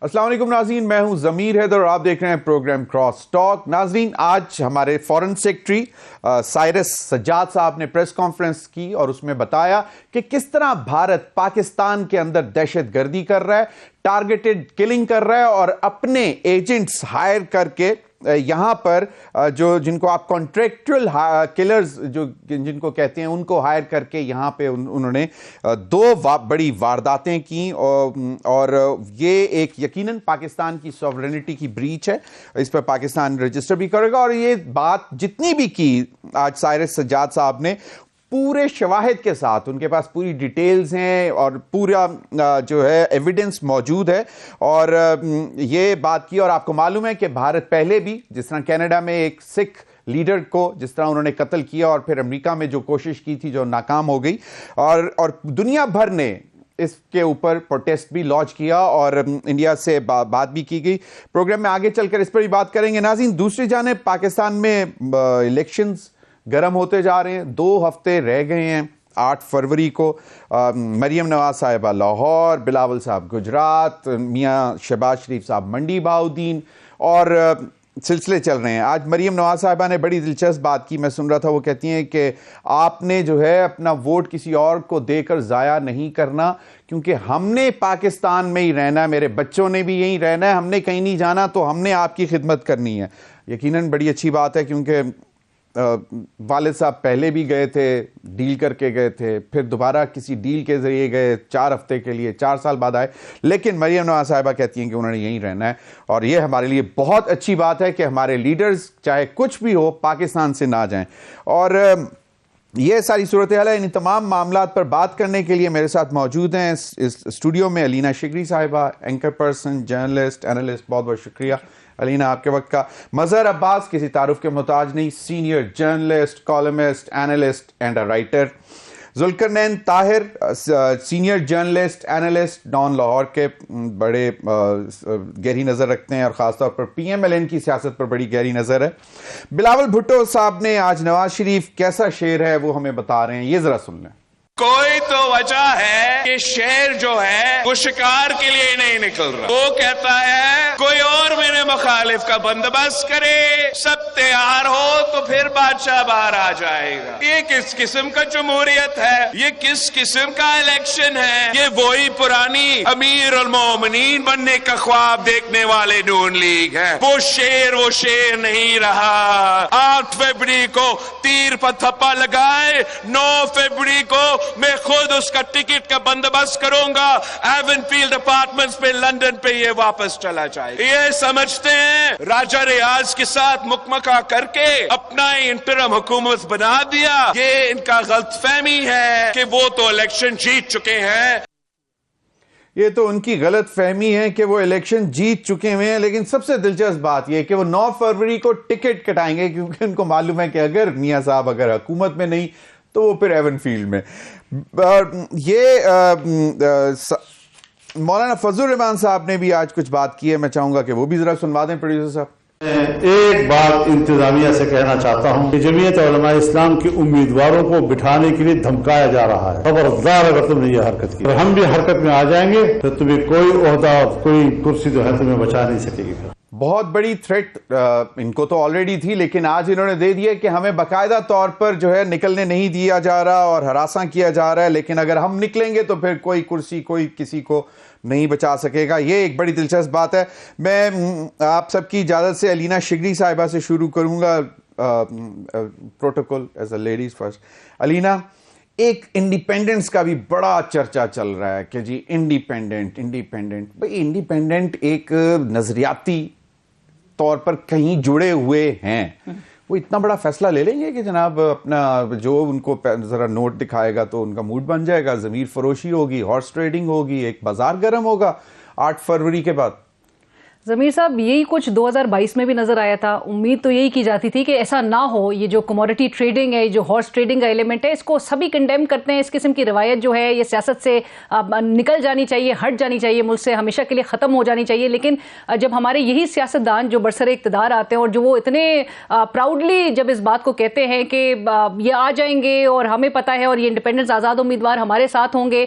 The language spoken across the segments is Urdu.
السلام علیکم ناظرین، میں ہوں ضمیر حیدر اور آپ دیکھ رہے ہیں پروگرام کراس ٹاک۔ ناظرین، آج ہمارے فارن سیکرٹری سائرس سجاد صاحب نے پریس کانفرنس کی اور اس میں بتایا کہ کس طرح بھارت پاکستان کے اندر دہشت گردی کر رہا ہے، ٹارگیٹڈ کلنگ کر رہا ہے اور اپنے ایجنٹس ہائر کر کے یہاں پر جن کو آپ کانٹریکچول کلرز جن کو کہتے ہیں ان کو ہائر کر کے یہاں پہ انہوں نے دو بڑی وارداتیں کی اور یہ ایک یقیناً پاکستان کی سوورنٹی کی بریچ ہے۔ اس پر پاکستان رجسٹر بھی کرے گا اور یہ بات جتنی بھی کی آج سائرس سجاد صاحب نے پورے شواہد کے ساتھ، ان کے پاس پوری ڈیٹیلز ہیں اور پورا جو ہے ایویڈنس موجود ہے اور یہ بات کی۔ اور آپ کو معلوم ہے کہ بھارت پہلے بھی جس طرح کینیڈا میں ایک سکھ لیڈر کو جس طرح انہوں نے قتل کیا اور پھر امریکہ میں جو کوشش کی تھی جو ناکام ہو گئی اور دنیا بھر نے اس کے اوپر پروٹیسٹ بھی لانچ کیا اور انڈیا سے بات بھی کی گئی۔ پروگرام میں آگے چل کر اس پر بھی بات کریں گے۔ ناظرین، دوسری جانب پاکستان میں الیکشنز گرم ہوتے جا رہے ہیں، 2 ہفتے رہ گئے ہیں۔ 8 فروری کو مریم نواز صاحبہ لاہور، بلاول صاحب گجرات، میاں شہباز شریف صاحب منڈی بہاؤدین اور سلسلے چل رہے ہیں۔ آج مریم نواز صاحبہ نے بڑی دلچسپ بات کی، میں سن رہا تھا، وہ کہتی ہیں کہ آپ نے جو ہے اپنا ووٹ کسی اور کو دے کر ضائع نہیں کرنا، کیونکہ ہم نے پاکستان میں ہی رہنا ہے، میرے بچوں نے بھی یہیں رہنا ہے، ہم نے کہیں نہیں جانا، تو ہم نے آپ کی خدمت کرنی ہے۔ یقیناً بڑی اچھی بات ہے، کیونکہ والد صاحب پہلے بھی گئے تھے، ڈیل کر کے گئے تھے، پھر دوبارہ کسی ڈیل کے ذریعے گئے 4 ہفتے کے لیے، 4 سال بعد آئے، لیکن مریم نواز صاحبہ کہتی ہیں کہ انہوں نے یہیں رہنا ہے اور یہ ہمارے لیے بہت اچھی بات ہے کہ ہمارے لیڈرز چاہے کچھ بھی ہو پاکستان سے نہ جائیں۔ اور یہ ساری صورتحال ہے، ان تمام معاملات پر بات کرنے کے لیے میرے ساتھ موجود ہیں اس اسٹوڈیو میں علینا شگری صاحبہ، اینکر پرسن، جرنلسٹ، اینالسٹ، بہت بہت شکریہ علینا آپ کے وقت کا۔ مظہر عباس کسی تعارف کے محتاج نہیں، senior journalist, columnist, analyst and a writer. Zulqarnain Tahir senior journalist, analyst, Dawn Lahore کے، بڑے گہری نظر رکھتے ہیں اور خاص طور پر پی ایم ایل این کی سیاست پر بڑی گہری نظر ہے۔ بلاول بھٹو صاحب نے آج نواز شریف کیسا شعر ہے وہ ہمیں بتا رہے ہیں، یہ ذرا سن لیں۔ کوئی تو وجہ ہے کہ شیر جو ہے وہ شکار کے لیے نہیں نکل رہا، وہ کہتا ہے کوئی اور میرے مخالف کا بندوبست کرے، سب تیار ہو تو پھر بادشاہ باہر آ جائے گا۔ یہ کس قسم کا جمہوریت ہے؟ یہ کس قسم کا الیکشن ہے؟ یہ وہی پرانی امیر المومنین بننے کا خواب دیکھنے والے نون لیگ ہے۔ وہ شیر نہیں رہا۔ 8 فروری کو تیر پر تھپا لگائے، 9 فروری کو میں خود اس کا ٹکٹ کا بندوبست کروں گا، ایون فیلڈ اپارٹمنٹس پہ لندن پہ یہ واپس چلا جائے۔ یہ سمجھتے ہیں راجہ ریاض کے ساتھ مکمکہ کر کے اپنا انٹرم حکومت بنا دیا۔ یہ ان کا غلط فہمی ہے کہ وہ تو الیکشن جیت چکے ہیں۔ یہ تو ان کی غلط فہمی ہے کہ وہ الیکشن جیت چکے ہوئے ہیں، لیکن سب سے دلچسپ بات یہ کہ وہ 9 فروری کو ٹکٹ کٹائیں گے، کیونکہ ان کو معلوم ہے کہ اگر میاں صاحب اگر حکومت میں نہیں تو وہ پھر ایون فیلڈ میں۔ یہ مولانا فضل الرحمان صاحب نے بھی آج کچھ بات کی ہے، میں چاہوں گا کہ وہ بھی ذرا سنوا دیں پروڈیوسر صاحب۔ ایک بات انتظامیہ سے کہنا چاہتا ہوں کہ جمعیت علماء اسلام کے امیدواروں کو بٹھانے کے لیے دھمکایا جا رہا ہے۔ خبردار اگر تم نے یہ حرکت کی، ہم بھی حرکت میں آ جائیں گے تو تمہیں کوئی عہدہ، کوئی کرسی جو ہے تمہیں بچا نہیں سکے گی۔ بہت بڑی تھریٹ ان کو تو آلریڈی تھی، لیکن آج انہوں نے دے دیا کہ ہمیں باقاعدہ طور پر جو ہے نکلنے نہیں دیا جا رہا اور ہراساں کیا جا رہا ہے، لیکن اگر ہم نکلیں گے تو پھر کوئی کرسی کوئی کسی کو نہیں بچا سکے گا۔ یہ ایک بڑی دلچسپ بات ہے۔ میں آپ سب کی اجازت سے علینا شگری صاحبہ سے شروع کروں گا، protocol as a ladies first. Alina, ایک انڈیپینڈنس کا بھی بڑا چرچا چل رہا ہے کہ جی انڈیپینڈنٹ بھئی انڈیپینڈنٹ ایک نظریاتی طور پر کہیں جڑے ہوئے ہیں، وہ اتنا بڑا فیصلہ لے لیں گے کہ جناب اپنا جو ان کو ذرا نوٹ دکھائے گا تو ان کا موڈ بن جائے گا، ضمیر فروشی ہوگی، ہارس ٹریڈنگ ہوگی، ایک بازار گرم ہوگا 8 فروری کے بعد؟ ضمیر صاحب یہی کچھ 2022 میں بھی نظر آیا تھا. امید تو یہی کی جاتی تھی کہ ایسا نہ ہو. یہ جو کموڈٹی ٹریڈنگ ہے, جو ہارس ٹریڈنگ کا ایلیمنٹ ہے, اس کو سبھی کنڈیم کرتے ہیں. اس قسم کی روایت جو ہے یہ سیاست سے نکل جانی چاہیے, ہٹ جانی چاہیے, ملک سے ہمیشہ کے لیے ختم ہو جانی چاہیے. لیکن جب ہمارے یہی سیاستدان جو برسر اقتدار آتے ہیں اور جو وہ اتنے پراؤڈلی جب اس بات کو کہتے ہیں کہ یہ آ جائیں گے اور ہمیں پتہ ہے اور یہ انڈیپینڈنس آزاد امیدوار ہمارے ساتھ ہوں گے,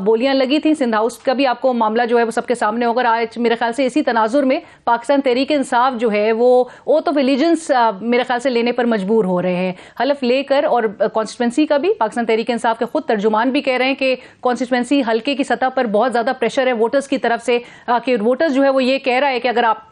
بولیاں لگی تھیں. سندھ ہاؤس کا بھی آپ کو معاملہ جو ہے وہ سب کے سامنے ہوگا. آج میرے خیال سے اسی تناظر میں پاکستان تحریک انصاف جو ہے وہ اوتھ آف ایلیجنس میرے خیال سے لینے پر مجبور ہو رہے ہیں, حلف لے کر. اور کانسٹیٹوینسی کا بھی پاکستان تحریک انصاف کے خود ترجمان بھی کہہ رہے ہیں کہ کانسٹیٹوینسی حلقے کی سطح پر بہت زیادہ پریشر ہے ووٹرز کی طرف سے, کہ ووٹرز جو ہے وہ یہ کہہ رہا ہے کہ اگر آپ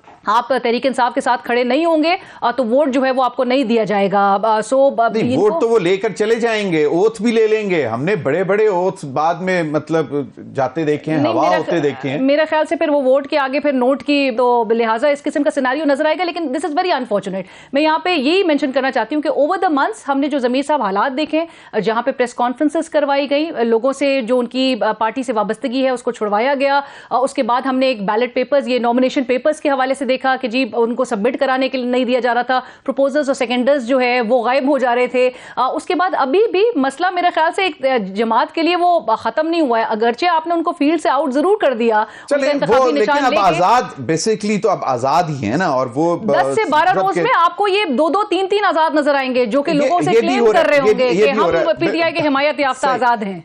تحریک انصاف کے ساتھ کھڑے نہیں ہوں گے تو ووٹ جو ہے وہ آپ کو نہیں دیا جائے گا. ووٹ تو وہ لے کر چلے جائیں گے, اوتھ بھی لے لیں گے. ہم نے بڑے بڑے اوتھ بعد میں مطلب جاتے دیکھے ہیں, ہوا ہوتے دیکھے ہیں. میرے خیال سے پھر وہ ووٹ کے آگے پھر نوٹ کی, تو لہٰذا اس قسم کا سیناریو نظر آئے گا. لیکن دس از ویری انفارچونیٹ. میں یہاں پہ یہی مینشن کرنا چاہتی ہوں کہ اوور دا منتھس ہم نے جو ضمیر صاحب حالات دیکھے, جہاں پہ پریس کانفرنسز کروائی گئی, لوگوں سے جو ان کی پارٹی سے وابستگی ہے اس کو چھڑوایا گیا. اس کے بعد ہم نے ایک بیلٹ پیپرز, یہ نامینیشن پیپرز کے حوالے سے دیکھا کہ جی ان کو سبمٹ کرانے کے لیے نہیں دیا جا رہا تھا, پروپوزلز اور سیکنڈرز جو ہے وہ غائب ہو جا رہے تھے. اس کے بعد ابھی بھی مسئلہ میرے خیال سے ایک جماعت کے لیے وہ ختم نہیں ہوا ہے, اگرچہ آپ نے ان کو فیلڈ سے آؤٹ ضرور کر دیا. لیکن اب آزاد بیسیکلی تو اب آزاد ہی ہے نا, اور وہ 10 سے 12 روز میں آپ کو یہ 2-3 آزاد نظر آئیں گے جو کہ لوگوں سے کلیم کر رہے ہوں گے کہ ہم پی ٹی آئی کے حمایت یافتہ آزاد ہیں.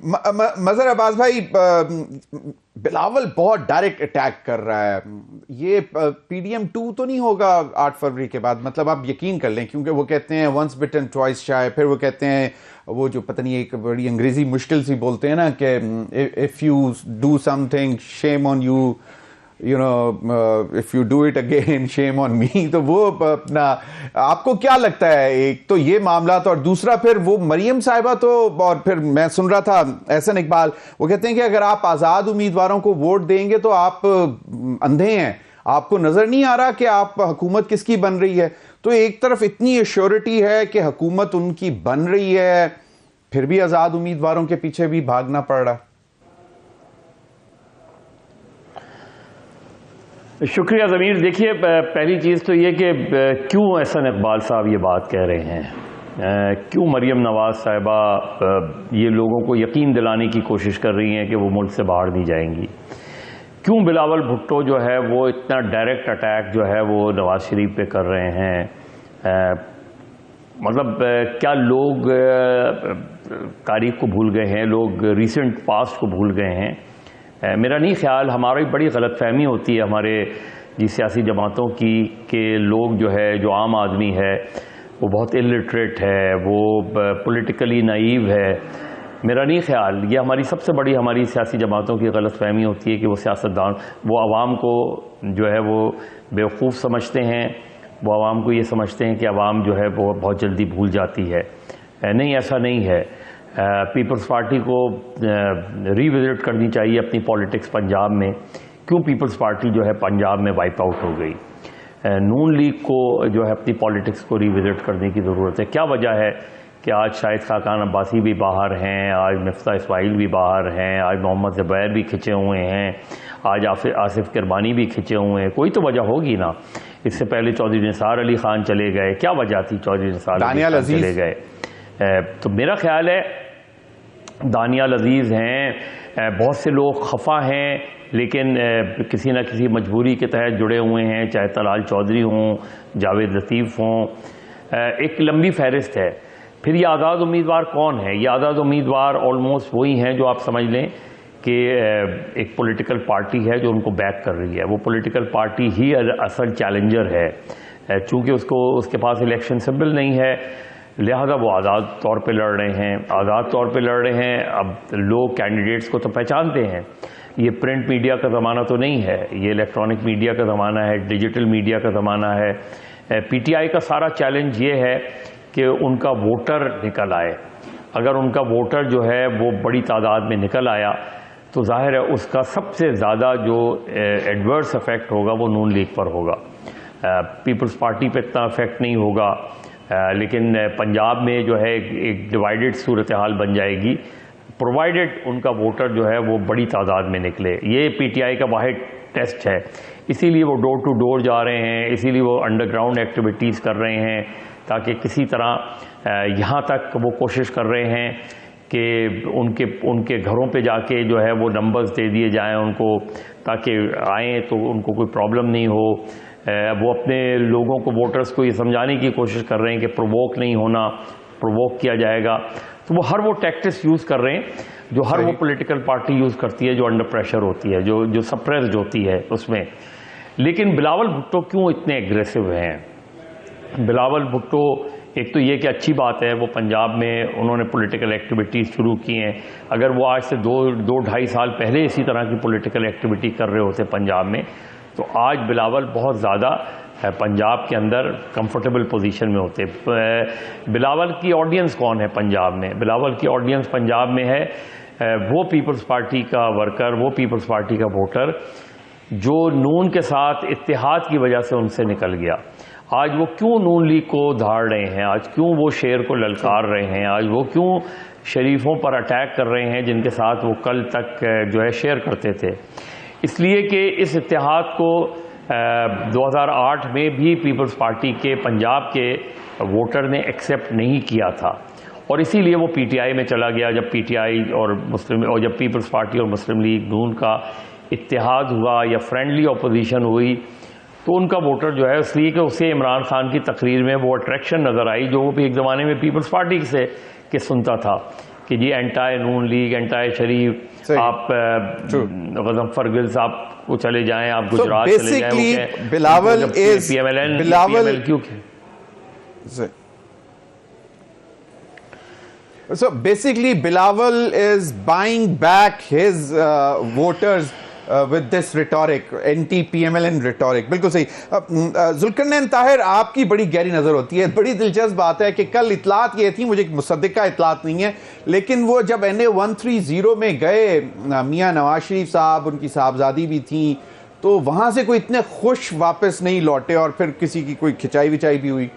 مظہر عباس بھائی, بلاول بہت ڈائریکٹ اٹیک کر رہا ہے. یہ پی ڈی ایم 2 تو نہیں ہوگا 8 فروری کے بعد, مطلب آپ یقین کر لیں, کیونکہ وہ کہتے ہیں ونس بٹن ٹوائس شائے. پھر وہ کہتے ہیں وہ جو پتہ نہیں ایک بڑی انگریزی مشکل سی بولتے ہیں نا کہ if you do something shame on you, you know, if you do it again shame on me. تو وہ اپنا, آپ کو کیا لگتا ہے, ایک تو یہ معاملات, اور دوسرا پھر وہ مریم صاحبہ تو, اور پھر میں سن رہا تھا احسن اقبال, وہ کہتے ہیں کہ اگر آپ آزاد امیدواروں کو ووٹ دیں گے تو آپ اندھے ہیں, آپ کو نظر نہیں آ رہا کہ آپ حکومت کس کی بن رہی ہے. تو ایک طرف اتنی ایشورٹی ہے کہ حکومت ان کی بن رہی ہے, پھر بھی آزاد امیدواروں کے پیچھے بھی بھاگنا پڑ رہا. شکریہ ضمیر. دیکھیے, پہلی چیز تو یہ کہ کیوں احسن اقبال صاحب یہ بات کہہ رہے ہیں, کیوں مریم نواز صاحبہ یہ لوگوں کو یقین دلانے کی کوشش کر رہی ہیں کہ وہ ملک سے باہر نہیں جائیں گی, کیوں بلاول بھٹو جو ہے وہ اتنا ڈائریکٹ اٹیک جو ہے وہ نواز شریف پہ کر رہے ہیں. مطلب کیا لوگ تاریخ کو بھول گئے ہیں, لوگ ریسنٹ پاسٹ کو بھول گئے ہیں؟ میرا نہیں خیال, ہماری بڑی غلط فہمی ہوتی ہے ہمارے سیاسی جماعتوں کی کہ لوگ جو ہے, جو عام آدمی ہے وہ بہت الٹریٹ ہے, وہ پولیٹیکلی نائیو ہے. میرا نہیں خیال, یہ ہماری سب سے بڑی ہماری سیاسی جماعتوں کی غلط فہمی ہوتی ہے کہ وہ سیاستدان وہ عوام کو جو ہے وہ بیوقوف سمجھتے ہیں, وہ عوام کو یہ سمجھتے ہیں کہ عوام جو ہے وہ بہت جلدی بھول جاتی ہے. نہیں, ایسا نہیں ہے. پیپلز پارٹی کو ری وزٹ کرنی چاہیے اپنی پالیٹکس پنجاب میں. کیوں پیپلز پارٹی جو ہے پنجاب میں وائپ آؤٹ ہو گئی؟ نون لیگ کو جو ہے اپنی پالیٹکس کو ری وزٹ کرنے کی ضرورت ہے. کیا وجہ ہے کہ آج شاہد خاقان عباسی بھی باہر ہیں, آج مفتاح اسماعیل بھی باہر ہیں, آج محمد زبیر بھی کھنچے ہوئے ہیں, آج آصف کرمانی بھی کھنچے ہوئے ہیں؟ کوئی تو وجہ ہوگی نا. اس سے پہلے چودھری نثار علی خان چلے گئے, کیا وجہ تھی چودھری نثار علی خان چلے گئے؟ تو میرا خیال ہے دانیال عزیز ہیں, بہت سے لوگ خفا ہیں لیکن کسی نہ کسی مجبوری کے تحت جڑے ہوئے ہیں, چاہے طلال چودھری ہوں, جاوید لطیف ہوں, ایک لمبی فہرست ہے. پھر یہ آزاد امیدوار کون ہے؟ یہ آزاد امیدوار آلموسٹ وہی ہیں جو آپ سمجھ لیں کہ ایک پولیٹیکل پارٹی ہے جو ان کو بیک کر رہی ہے. وہ پولیٹیکل پارٹی ہی اصل چیلنجر ہے. چونکہ اس کے پاس الیکشن سمبل نہیں ہے, لہذا وہ آزاد طور پہ لڑ رہے ہیں. آزاد طور پہ لڑ رہے ہیں. اب لوگ کینڈیڈیٹس کو تو پہچانتے ہیں. یہ پرنٹ میڈیا کا زمانہ تو نہیں ہے, یہ الیکٹرانک میڈیا کا زمانہ ہے, ڈیجیٹل میڈیا کا زمانہ ہے. پی ٹی آئی کا سارا چیلنج یہ ہے کہ ان کا ووٹر نکل آئے. اگر ان کا ووٹر جو ہے وہ بڑی تعداد میں نکل آیا تو ظاہر ہے اس کا سب سے زیادہ جو ایڈورس افیکٹ ہوگا وہ نون لیگ پر ہوگا. پیپلز پارٹی پہ اتنا افیکٹ نہیں ہوگا, لیکن پنجاب میں جو ہے ایک ڈیوائیڈڈ صورتحال بن جائے گی, پرووائڈڈ ان کا ووٹر جو ہے وہ بڑی تعداد میں نکلے. یہ پی ٹی آئی کا واحد ٹیسٹ ہے. اسی لیے وہ ڈور ٹو ڈور جا رہے ہیں، اسی لیے وہ انڈر گراؤنڈ ایکٹیویٹیز کر رہے ہیں، تاکہ کسی طرح یہاں تک وہ کوشش کر رہے ہیں کہ ان کے گھروں پہ جا کے جو ہے وہ نمبرز دے دیے جائیں ان کو، تاکہ آئیں تو ان کو کوئی پرابلم نہیں ہو۔ وہ اپنے لوگوں کو، ووٹرز کو یہ سمجھانے کی کوشش کر رہے ہیں کہ پروووک نہیں ہونا، پروووک کیا جائے گا۔ تو وہ ہر وہ ٹیکٹکس یوز کر رہے ہیں جو ہر وہ پولیٹیکل پارٹی یوز کرتی ہے جو انڈر پریشر ہوتی ہے، جو سپریسڈ ہوتی ہے اس میں۔ لیکن بلاول بھٹو کیوں اتنے ایگریسو ہیں؟ بلاول بھٹو، ایک تو یہ کہ اچھی بات ہے وہ پنجاب میں انہوں نے پولیٹیکل ایکٹیویٹیز شروع کی ہیں۔ اگر وہ آج سے دو ڈھائی سال پہلے اسی طرح کی پولیٹیکل ایکٹیویٹی کر رہے ہوتے پنجاب میں، تو آج بلاول بہت زیادہ پنجاب کے اندر کمفرٹیبل پوزیشن میں ہوتے۔ بلاول کی آڈینس کون ہے پنجاب میں؟ بلاول کی آڈینس پنجاب میں ہے وہ پیپلز پارٹی کا ورکر، وہ پیپلز پارٹی کا ووٹر جو نون کے ساتھ اتحاد کی وجہ سے ان سے نکل گیا۔ آج وہ کیوں نون لیگ کو دھاڑ رہے ہیں؟ آج کیوں وہ شیر کو للکار رہے ہیں؟ آج وہ کیوں شریفوں پر اٹیک کر رہے ہیں جن کے ساتھ وہ کل تک جو ہے شیئر کرتے تھے؟ اس لیے کہ اس اتحاد کو 2008 میں بھی پیپلز پارٹی کے پنجاب کے ووٹر نے ایکسیپٹ نہیں کیا تھا، اور اسی لیے وہ پی ٹی آئی میں چلا گیا۔ جب پی ٹی آئی اور جب پیپلز پارٹی اور مسلم لیگ نون کا اتحاد ہوا یا فرینڈلی اپوزیشن ہوئی، تو ان کا ووٹر جو ہے، اس لیے کہ اسے عمران خان کی تقریر میں وہ اٹریکشن نظر آئی جو وہ بھی ایک زمانے میں پیپلز پارٹی سے کہ سنتا تھا کہ جی اینٹائی نون لیگ، اینٹائی شریف، آپ غضنفر گل صاحب کو چلے جائیں، آپ گجرات چلے جائیں۔ Bilawal So basically Bilawal is buying back his voters with this rhetoric, anti-PMLN rhetoric. بالکل صحیح۔ ذوالقرنین طاہر، آپ کی بڑی گہری نظر ہوتی ہے، بڑی دلچسپ بات ہے کہ کل اطلاعات یہ تھی، مجھے مصدقہ اطلاعات نہیں ہے، لیکن وہ جب NA 130 میں گئے، میاں نواز شریف صاحب، ان کی صاحبزادی بھی تھیں، تو وہاں سے کوئی اتنے خوش واپس نہیں لوٹے، اور پھر کسی کی کوئی کھچائی وچائی بھی ہوئی،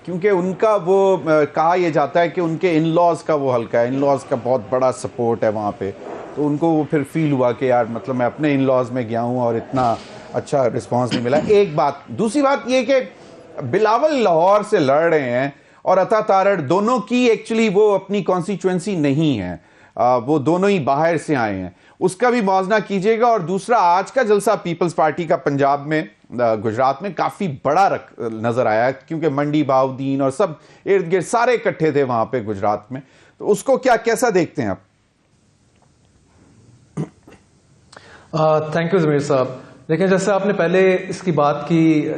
کیونکہ ان کا وہ کہا یہ جاتا ہے کہ ان کے ان لاز کا وہ حلقہ ہے، ان لاز کا بہت بڑا سپورٹ ہے وہاں پہ، تو ان کو وہ پھر فیل ہوا کہ یار مطلب میں اپنے ان لاز میں گیا ہوں اور اتنا اچھا رسپانس نہیں ملا۔ ایک بات، دوسری بات یہ کہ بلاول لاہور سے لڑ رہے ہیں اور عطا تارڑ دونوں کی ایکچولی وہ اپنی کانسٹیچوئنسی نہیں ہے، وہ دونوں ہی باہر سے آئے ہیں، اس کا بھی موازنہ کیجئے گا۔ اور دوسرا، آج کا جلسہ پیپلز پارٹی کا پنجاب میں، گجرات میں کافی بڑا نظر آیا، کیونکہ منڈی بہاؤدین اور سب ارد گرد سارے اکٹھے تھے وہاں پہ گجرات میں، تو اس کو کیسا دیکھتے ہیں آپ؟ تھینک یو ضمیر صاحب۔ دیکھیں، جیسے آپ نے پہلے اس کی بات کی،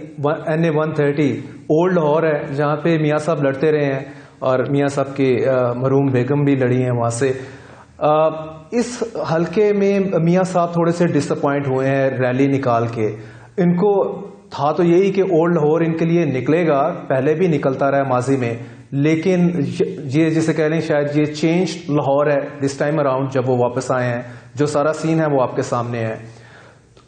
NA 130 اولڈ لاہور ہے جہاں پہ میاں صاحب لڑتے رہے ہیں، اور میاں صاحب کی مرحوم بیگم بھی لڑی ہیں وہاں سے۔ اس حلقے میں میاں صاحب تھوڑے سے ڈس اپوائنٹ ہوئے ہیں ریلی نکال کے۔ ان کو تھا تو یہی کہ اولڈ لاہور ان کے لیے نکلے گا، پہلے بھی نکلتا رہا ماضی میں، لیکن یہ جسے کہہ لیں شاید یہ چینج لاہور ہے دس ٹائم اراؤنڈ، جب وہ واپس آئے ہیں، جو سارا سین ہے وہ آپ کے سامنے ہے۔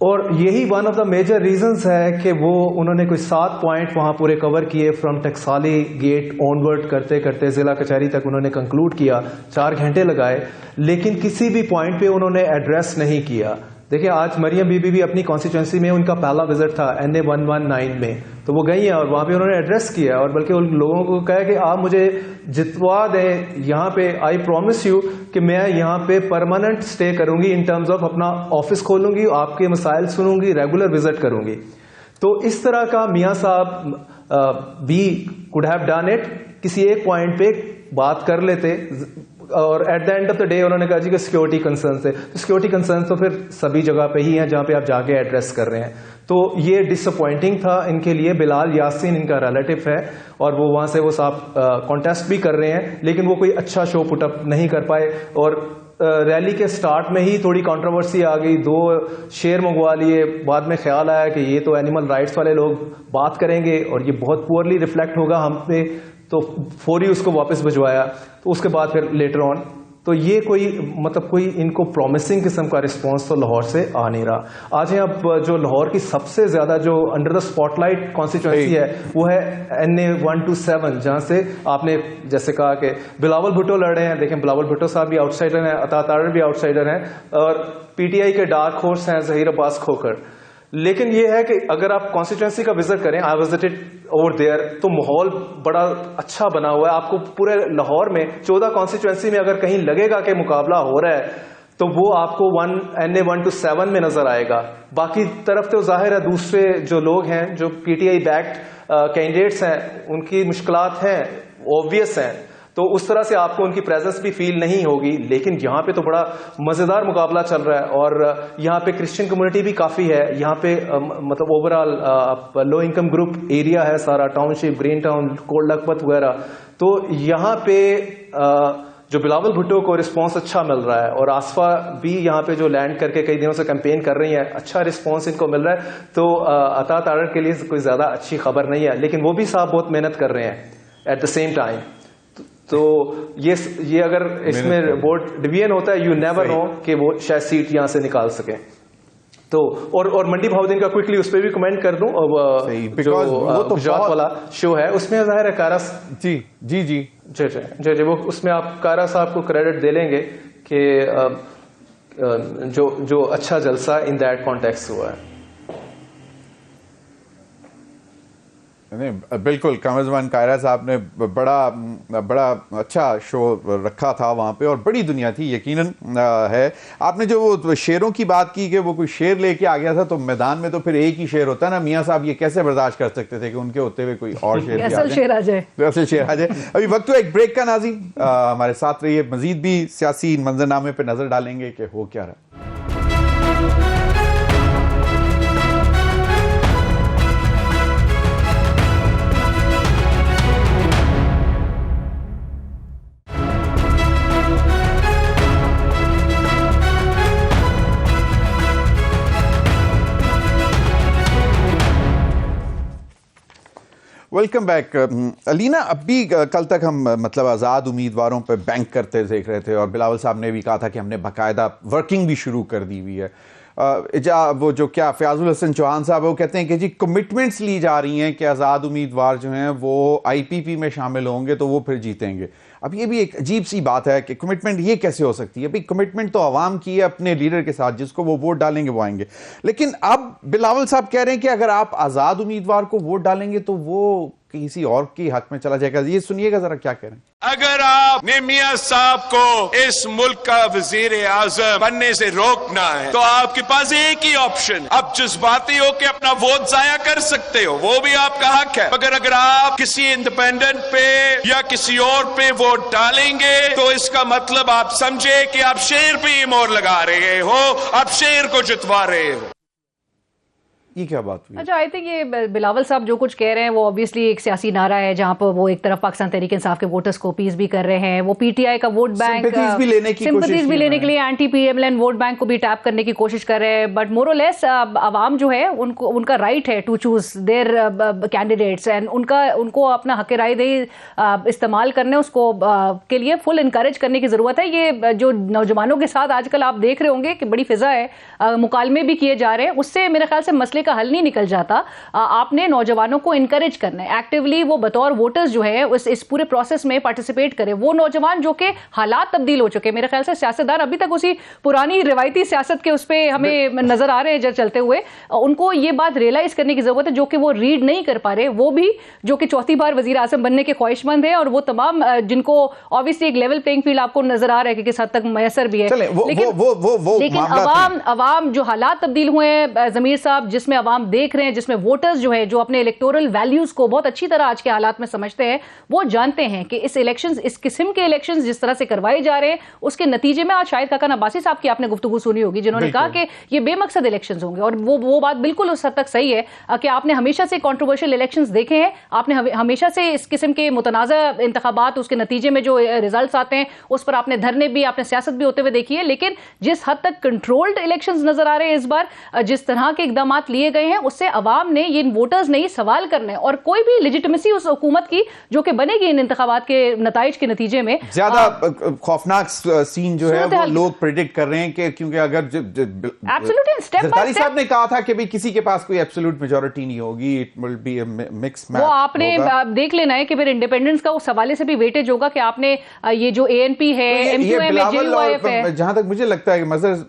اور یہی one of the major reasons ہے کہ وہ انہوں نے کوئی 7 پوائنٹ وہاں پورے کور کیے، from Taksali gate onward کرتے کرتے ضلع کچہری تک انہوں نے کنکلوڈ کیا، 4 گھنٹے لگائے، لیکن کسی بھی پوائنٹ پہ انہوں نے ایڈریس نہیں کیا۔ دیکھیں، آج مریم بی بھی اپنی کانسٹیچوئنسی میں ان کا پہلا وزٹ تھا NA 119 میں، تو وہ گئی ہیں اور وہاں پہ انہوں نے ایڈریس کیا، اور بلکہ ان لوگوں کو کہا کہ آپ مجھے جتوا دیں یہاں پہ، آئی پرومس یو کہ میں یہاں پہ پرماننٹ اسٹے کروں گی، ان ٹرمز آف اپنا آفس کھولوں گی، آپ کے مسائل سنوں گی، ریگولر وزٹ کروں گی۔ تو اس طرح کا میاں صاحب بھی کوڈ ہیو ڈن اٹ، کسی ایک پوائنٹ پہ بات کر لیتے، اور at the end of the day انہوں نے کہا جی کہ سیکورٹی کنسرنس ہے، تو سیکورٹی کنسرنس تو پھر سبھی جگہ پہ ہی ہیں جہاں پہ آپ جا کے ایڈریس کر رہے ہیں۔ تو یہ ڈس اپوائنٹنگ تھا ان کے لیے۔ بلال یاسین ان کا ریلیٹو ہے، اور وہ وہاں سے وہ صاحب کانٹیسٹ بھی کر رہے ہیں، لیکن وہ کوئی اچھا شو پٹ اپ نہیں کر پائے، اور ریلی کے سٹارٹ میں ہی تھوڑی کنٹروورسی آ گئی، 2 شیر منگوا لیے، بعد میں خیال آیا کہ یہ تو اینیمل رائٹس والے لوگ بات کریں گے اور یہ بہت پورلی ریفلیکٹ ہوگا ہم پہ، تو فوری اس کو واپس بھجوایا۔ تو اس کے بعد پھر لیٹر آن، تو یہ کوئی مطلب کوئی ان کو پرومسنگ قسم کا رسپانس تو لاہور سے آ نہیں رہا۔ آج اب جو لاہور کی سب سے زیادہ جو under the spot light constituency ہے وہ ہے NA 127، جہاں سے آپ نے جیسے کہا کہ بلاول بھٹو لڑ رہے ہیں۔ دیکھیں، بلاول بھٹو صاحب بھی آؤٹ سائڈر ہیں، عطا تارڑ بھی آؤٹ سائڈر ہیں، اور PTI کے ڈارک ہارس ہیں ظہیر عباس کھوکھر۔ لیکن یہ ہے کہ اگر آپ کانسٹیٹوینسی کا وزٹ کریں, آئی وزٹڈ اوور دیئر, تو ماحول بڑا اچھا بنا ہوا ہے. آپ کو پورے لاہور میں 14 کانسٹیٹوینسی میں اگر کہیں لگے گا کہ مقابلہ ہو رہا ہے تو وہ آپ کو NA 1 to 7 میں نظر آئے گا. باقی طرف تو ظاہر ہے دوسرے جو لوگ ہیں جو PTI بیکڈ کینڈیڈیٹس ہیں ان کی مشکلات ہیں, اوبویس ہیں, تو اس طرح سے آپ کو ان کی پریزنس بھی فیل نہیں ہوگی. لیکن یہاں پہ تو بڑا مزیدار مقابلہ چل رہا ہے, اور یہاں پہ کرسچن کمیونٹی بھی کافی ہے. یہاں پہ مطلب over all low income group area ہے سارا, ٹاؤن شپ, گرین ٹاؤن, کولڈ لکھپت وغیرہ. تو یہاں پہ جو بلاول بھٹو کو رسپانس اچھا مل رہا ہے, اور آصفہ بھی یہاں پہ جو لینڈ کر کے کئی دنوں سے کیمپین کر رہی ہیں, اچھا رسپانس ان کو مل رہا ہے. تو عطا تارڑ کے لیے کوئی زیادہ اچھی خبر نہیں ہے, لیکن وہ بھی صاحب بہت محنت کر رہے ہیں ایٹ دا سیم ٹائم. تو یہ اگر اس میں ووٹ ڈویژن ہوتا ہے, یو نیور نو کہ وہ شاید سیٹ یہاں سے نکال سکیں. تو اور منڈی بہاؤدین کا کوئکلی اس پہ بھی کمنٹ کر دوں, جو گجرات والا شو ہے اس میں ظاہر ہے کارا جی جی جی جی جی جی وہ اس میں آپ کارا صاحب کو کریڈٹ دے لیں گے کہ جو اچھا جلسہ ان دیٹ کانٹیکسٹ ہوا ہے. بالکل, کامرزمان کائرہ صاحب نے بڑا اچھا شو رکھا تھا وہاں پہ, اور بڑی دنیا تھی یقیناً ہے. آپ نے جو وہ شیروں کی بات کی کہ وہ کوئی شیر لے کے آ گیا تھا, تو میدان میں تو پھر ایک ہی شیر ہوتا ہے نا. میاں صاحب یہ کیسے برداشت کر سکتے تھے کہ ان کے ہوتے ہوئے کوئی اور شیر آ جائے. ابھی وقت ہو ایک بریک کا. ناظرین ہمارے ساتھ رہیے, مزید بھی سیاسی منظرنامے پہ نظر ڈالیں گے کہ ہو کیا رہا. Welcome back. علینا, اب بھی کل تک ہم مطلب آزاد امیدواروں پہ بینک کرتے دیکھ رہے تھے, اور بلاول صاحب نے بھی کہا تھا کہ ہم نے باقاعدہ ورکنگ بھی شروع کر دی ہوئی ہے. وہ جو کیا فیاض الحسن چوہان صاحب وہ کہتے ہیں کہ جی کمٹمنٹس لی جا رہی ہیں کہ آزاد امیدوار جو ہیں وہ IPP میں شامل ہوں گے تو وہ پھر جیتیں گے. اب یہ بھی ایک عجیب سی بات ہے کہ کمٹمنٹ یہ کیسے ہو سکتی ہے؟ کمٹمنٹ تو عوام کی ہے اپنے لیڈر کے ساتھ, جس کو وہ ووٹ ڈالیں گے وہ آئیں گے. لیکن اب بلاول صاحب کہہ رہے ہیں کہ اگر آپ آزاد امیدوار کو ووٹ ڈالیں گے تو وہ کسی اور کی حق میں چلا جائے گا. یہ سنیے گا ذرا کیا کہہ رہے ہیں. اگر آپ نے میاں صاحب کو اس ملک کا وزیر اعظم بننے سے روکنا ہے تو آپ کے پاس ایک ہی آپشن, اب جذباتی ہو کہ اپنا ووٹ ضائع کر سکتے ہو, وہ بھی آپ کا حق ہے. مگر اگر آپ کسی انڈیپینڈنٹ پہ یا کسی اور پہ ووٹ ڈالیں گے تو اس کا مطلب آپ سمجھے کہ آپ شیر پہ ہی مور لگا رہے ہو, آپ شیر کو جتوا رہے ہو. یہ کیا بات ہوئی؟ اچھا, آئی تھنک یہ بلاول صاحب جو کچھ کہہ رہے ہیں وہ obviously ایک سیاسی نعرہ ہے جہاں پر وہ ایک طرف پاکستان تحریک انصاف کے ووٹرز کو اپیز بھی کر رہے ہیں, وہ PTI کا ووٹ بینک سمپتیز بھی لینے کے لیے اینٹی PMLN ووٹ بینک کو بھی ٹیپ کرنے کی کوشش کر رہے ہیں. بٹ مور اور لیس عوام جو ہے ان کا رائٹ ہے to choose their candidates, and ان کو اپنا حق رائے دہی استعمال کرنے اس کو کے لیے فل انکریج کرنے کی ضرورت ہے. یہ جو نوجوانوں کے ساتھ آج کل آپ دیکھ رہے ہوں گے کہ بڑی فضا ہے, مکالمے بھی کیے جا رہے ہیں, اس سے میرے خیال سے مسئلے کا حل نہیں نکل جاتا. آپ نے نوجوانوں کو انکریج کرنا ہے ایکٹیولی, وہ بطور ووٹرز جو ہے اس پورے پروسیس میں پارٹیسپیٹ کرے. وہ نوجوان جو کہ حالات تبدیل ہو چکے, میرے خیال سے سیاستدان ابھی تک اسی پرانی روایتی سیاست کے اس پہ ہمیں نظر آ رہے ہیں چلتے ہوئے. ان کو یہ بات ریئلائز کرنے کی ضرورت ہے جو کہ وہ ریڈ نہیں کر پا رہے, وہ بھی جو کہ چوتھی بار وزیر اعظم بننے کے خواہش مند ہیں, اور وہ تمام جن کو obviously ایک لیول پلینگ فیلڈ آپ کو نظر آ رہا ہے کہ کس حد تک میسر بھی ہے. لیکن عوام جو حالات تبدیل ہوئے ہیں ضمیر صاحب, جس میں عوام دیکھ رہے ہیں, جس میں ووٹرز جو ہے جو اپنے الیکٹورل ویلیوز کو بہت اچھی طرح آج کے حالات میں سمجھتے ہیں, وہ جانتے ہیں کہ اس الیکشنز, اس قسم کے الیکشنز جس طرح سے کروائے جا رہے ہیں اس کے نتیجے میں آج شاید کاکا عباسی صاحب کی آپ نے گفتگو سنی ہوگی جنہوں نے کہا کہ یہ بے مقصد الیکشنز ہوں گے, اور وہ بات بالکل اس حد تک صحیح ہے کہ آپ نے ہمیشہ سے کنٹروورشل الیکشنز دیکھے ہیں, آپ نے ہمیشہ سے اس قسم کے متنازع انتخابات اس کے نتیجے میں جو ریزلٹس آتے ہیں اس پر آپ نے دھرنے بھی, آپ نے سیاست بھی ہوتے ہوئے دیکھی ہے. لیکن جس حد تک کنٹرولڈ الیکشنز نظر آ رہے ہیں اس بار, جس طرح کے اقدامات لیے گئے ہیں, اس سے عوام نے یہ ووٹرز نہیں سوال کرنے, اور کوئی بھی لیجیٹمیسی اس حکومت کی جو کہ بنے گی ان انتخابات کے نتائج کے نتیجے میں. زیادہ خوفناک سین جو ہے وہ لوگ پریڈکٹ کر رہے ہیں کہ کیونکہ اگر زرداری صاحب نے کہا تھا کہ کسی کے پاس کوئی ایبسولوٹ میجورٹی نہیں ہوگی, it will be a mix match. وہ آپ نے دیکھ لینا ہے کہ پھر انڈیپینڈنس کا اس حوالے سے بھی ویٹیج ہوگا کہ آپ نے یہ جو ANP ہے, MQM ہے, JUIF ہے. جہاں تک مجھے لگتا ہے کہ مظہر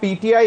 PTI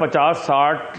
50-60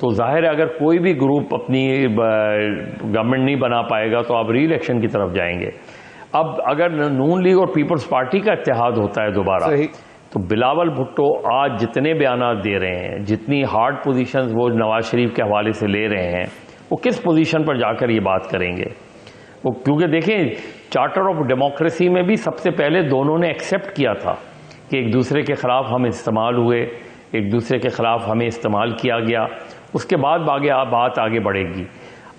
تو ظاہر ہے اگر کوئی بھی گروپ اپنی گورنمنٹ نہیں بنا پائے گا تو آپ ری الیکشن کی طرف جائیں گے. اب اگر نون لیگ اور پیپلز پارٹی کا اتحاد ہوتا ہے دوبارہ تو بلاول بھٹو آج جتنے بیانات دے رہے ہیں, جتنی ہارڈ پوزیشنز وہ نواز شریف کے حوالے سے لے رہے ہیں, وہ کس پوزیشن پر جا کر یہ بات کریں گے؟ وہ کیونکہ دیکھیں چارٹر آف ڈیموکریسی میں بھی سب سے پہلے دونوں نے ایکسیپٹ کیا تھا کہ ایک دوسرے کے خلاف ہم استعمال ہوئے, ایک دوسرے کے خلاف ہمیں استعمال کیا گیا, اس کے بعد بات آگے بڑھے گی.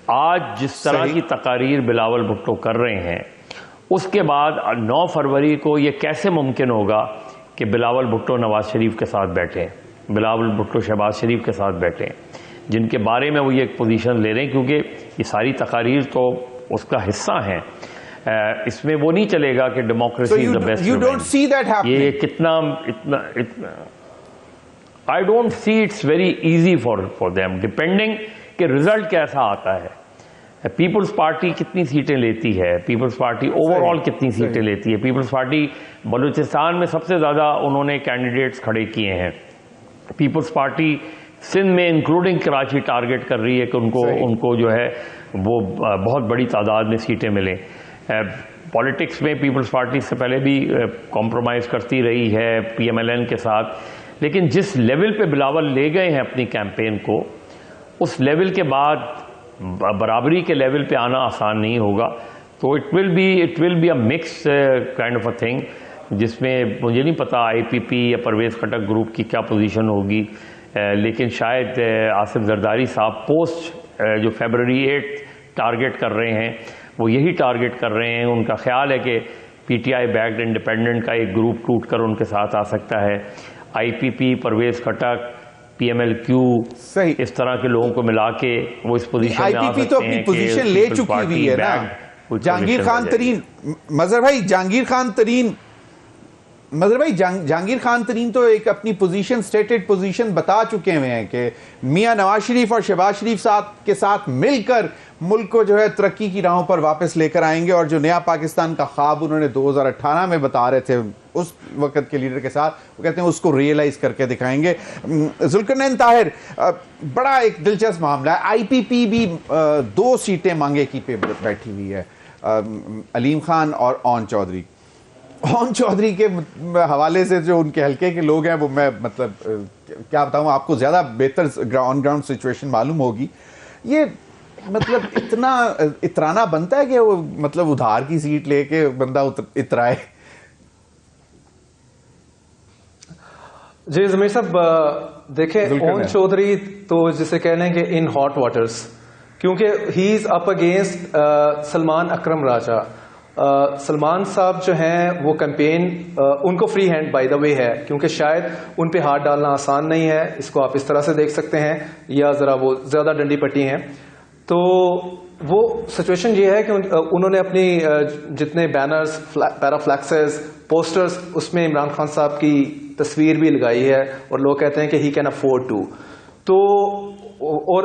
آج جس طرح کی تقاریر بلاول بھٹو کر رہے ہیں, اس کے بعد 9 فروری کو یہ کیسے ممکن ہوگا کہ بلاول بھٹو نواز شریف کے ساتھ بیٹھیں, بلاول بھٹو شہباز شریف کے ساتھ بیٹھیں, جن کے بارے میں وہ یہ ایک پوزیشن لے رہے ہیں, کیونکہ یہ ساری تقاریر تو اس کا حصہ ہیں. اس میں وہ نہیں چلے گا کہ ڈیموکریسی از دا بیسٹ. یہ کتنا I don't see it's very easy for them, depending کہ رزلٹ کیسا آتا ہے. پیپلز پارٹی کتنی سیٹیں لیتی ہے, پیپلز پارٹی اوور آل کتنی سیٹیں لیتی ہے. پیپلز پارٹی بلوچستان میں سب سے زیادہ انہوں نے کینڈیڈیٹس کھڑے کیے ہیں. پیپلز پارٹی سندھ میں انکلوڈنگ کراچی ٹارگٹ کر رہی ہے کہ ان کو جو ہے وہ بہت بڑی تعداد میں سیٹیں ملیں. پالیٹکس میں پیپلز پارٹی سے پہلے بھی کمپرومائز کرتی رہی ہے پی ایم ایل این کے ساتھ, لیکن جس لیول پہ بلاول لے گئے ہیں اپنی کیمپین کو, اس لیول کے بعد برابری کے لیول پہ آنا آسان نہیں ہوگا. تو it will be a mix kind of a thing, جس میں مجھے نہیں پتا آئی پی پی یا پرویز خٹک گروپ کی کیا پوزیشن ہوگی, لیکن شاید آصف زرداری صاحب پوسٹ جو فیبرری 8 ٹارگٹ کر رہے ہیں وہ یہی ٹارگٹ کر رہے ہیں. ان کا خیال ہے کہ P T I backed independent کا ایک گروپ ٹوٹ کر ان کے ساتھ آ سکتا ہے. I P P, Pervez Khattak, P M L Q, اس طرح کے لوگوں کو ملا کے وہ اس پوزیشن میں آ سکتے ہیں. آئی پی پی تو اپنی پوزیشن لے چکی ہوئی ہے نا. جہانگیر خان ترین, مظہر بھائی جہانگیر خان ترین تو ایک اپنی پوزیشن, سٹیٹڈ پوزیشن بتا چکے ہوئے ہیں کہ میاں نواز شریف اور شہباز شریف کے ساتھ مل کر ملک کو جو ہے ترقی کی راہوں پر واپس لے کر آئیں گے, اور جو نیا پاکستان کا خواب انہوں نے 2018 میں بتا رہے تھے اس وقت کے لیڈر کے ساتھ, وہ کہتے ہیں اس کو ریئلائز کر کے دکھائیں گے. ذوالقرنین طاہر, بڑا ایک دلچسپ معاملہ ہے. آئی پی پی بھی 2 سیٹیں مانگے کی پہ بیٹھی ہوئی ہے, علیم خان اور اون چودھری. اون چودھری کے حوالے سے جو ان کے حلقے کے لوگ ہیں وہ میں مطلب کیا بتاؤں آپ کو, زیادہ بہتر آن گراؤنڈ سچویشن معلوم ہوگی. یہ مطلب اترانا بنتا ہے کہ وہ مطلب ادھار کی سیٹ لے کے بندہ اترائے. جی ضمیر صاحب دیکھیں, اون چودھری تو جسے کہہ لیں کہ ان ہاٹ واٹرز, کیونکہ ہی از اپ اگینسٹ سلمان اکرم راجہ. سلمان صاحب جو ہیں وہ کیمپین ان کو فری ہینڈ بائی دا وے ہے, کیونکہ شاید ان پہ ہاتھ ڈالنا آسان نہیں ہے. اس کو آپ اس طرح سے دیکھ سکتے ہیں, یا ذرا وہ زیادہ ڈنڈی پٹی ہیں. تو وہ سچویشن یہ ہے کہ انہوں نے اپنی جتنے بینرز, پیرافلیکسز, پوسٹرز, اس میں عمران خان صاحب کی تصویر بھی لگائی ہے, اور لوگ کہتے ہیں کہ ہی کین افورڈ ٹو. تو اور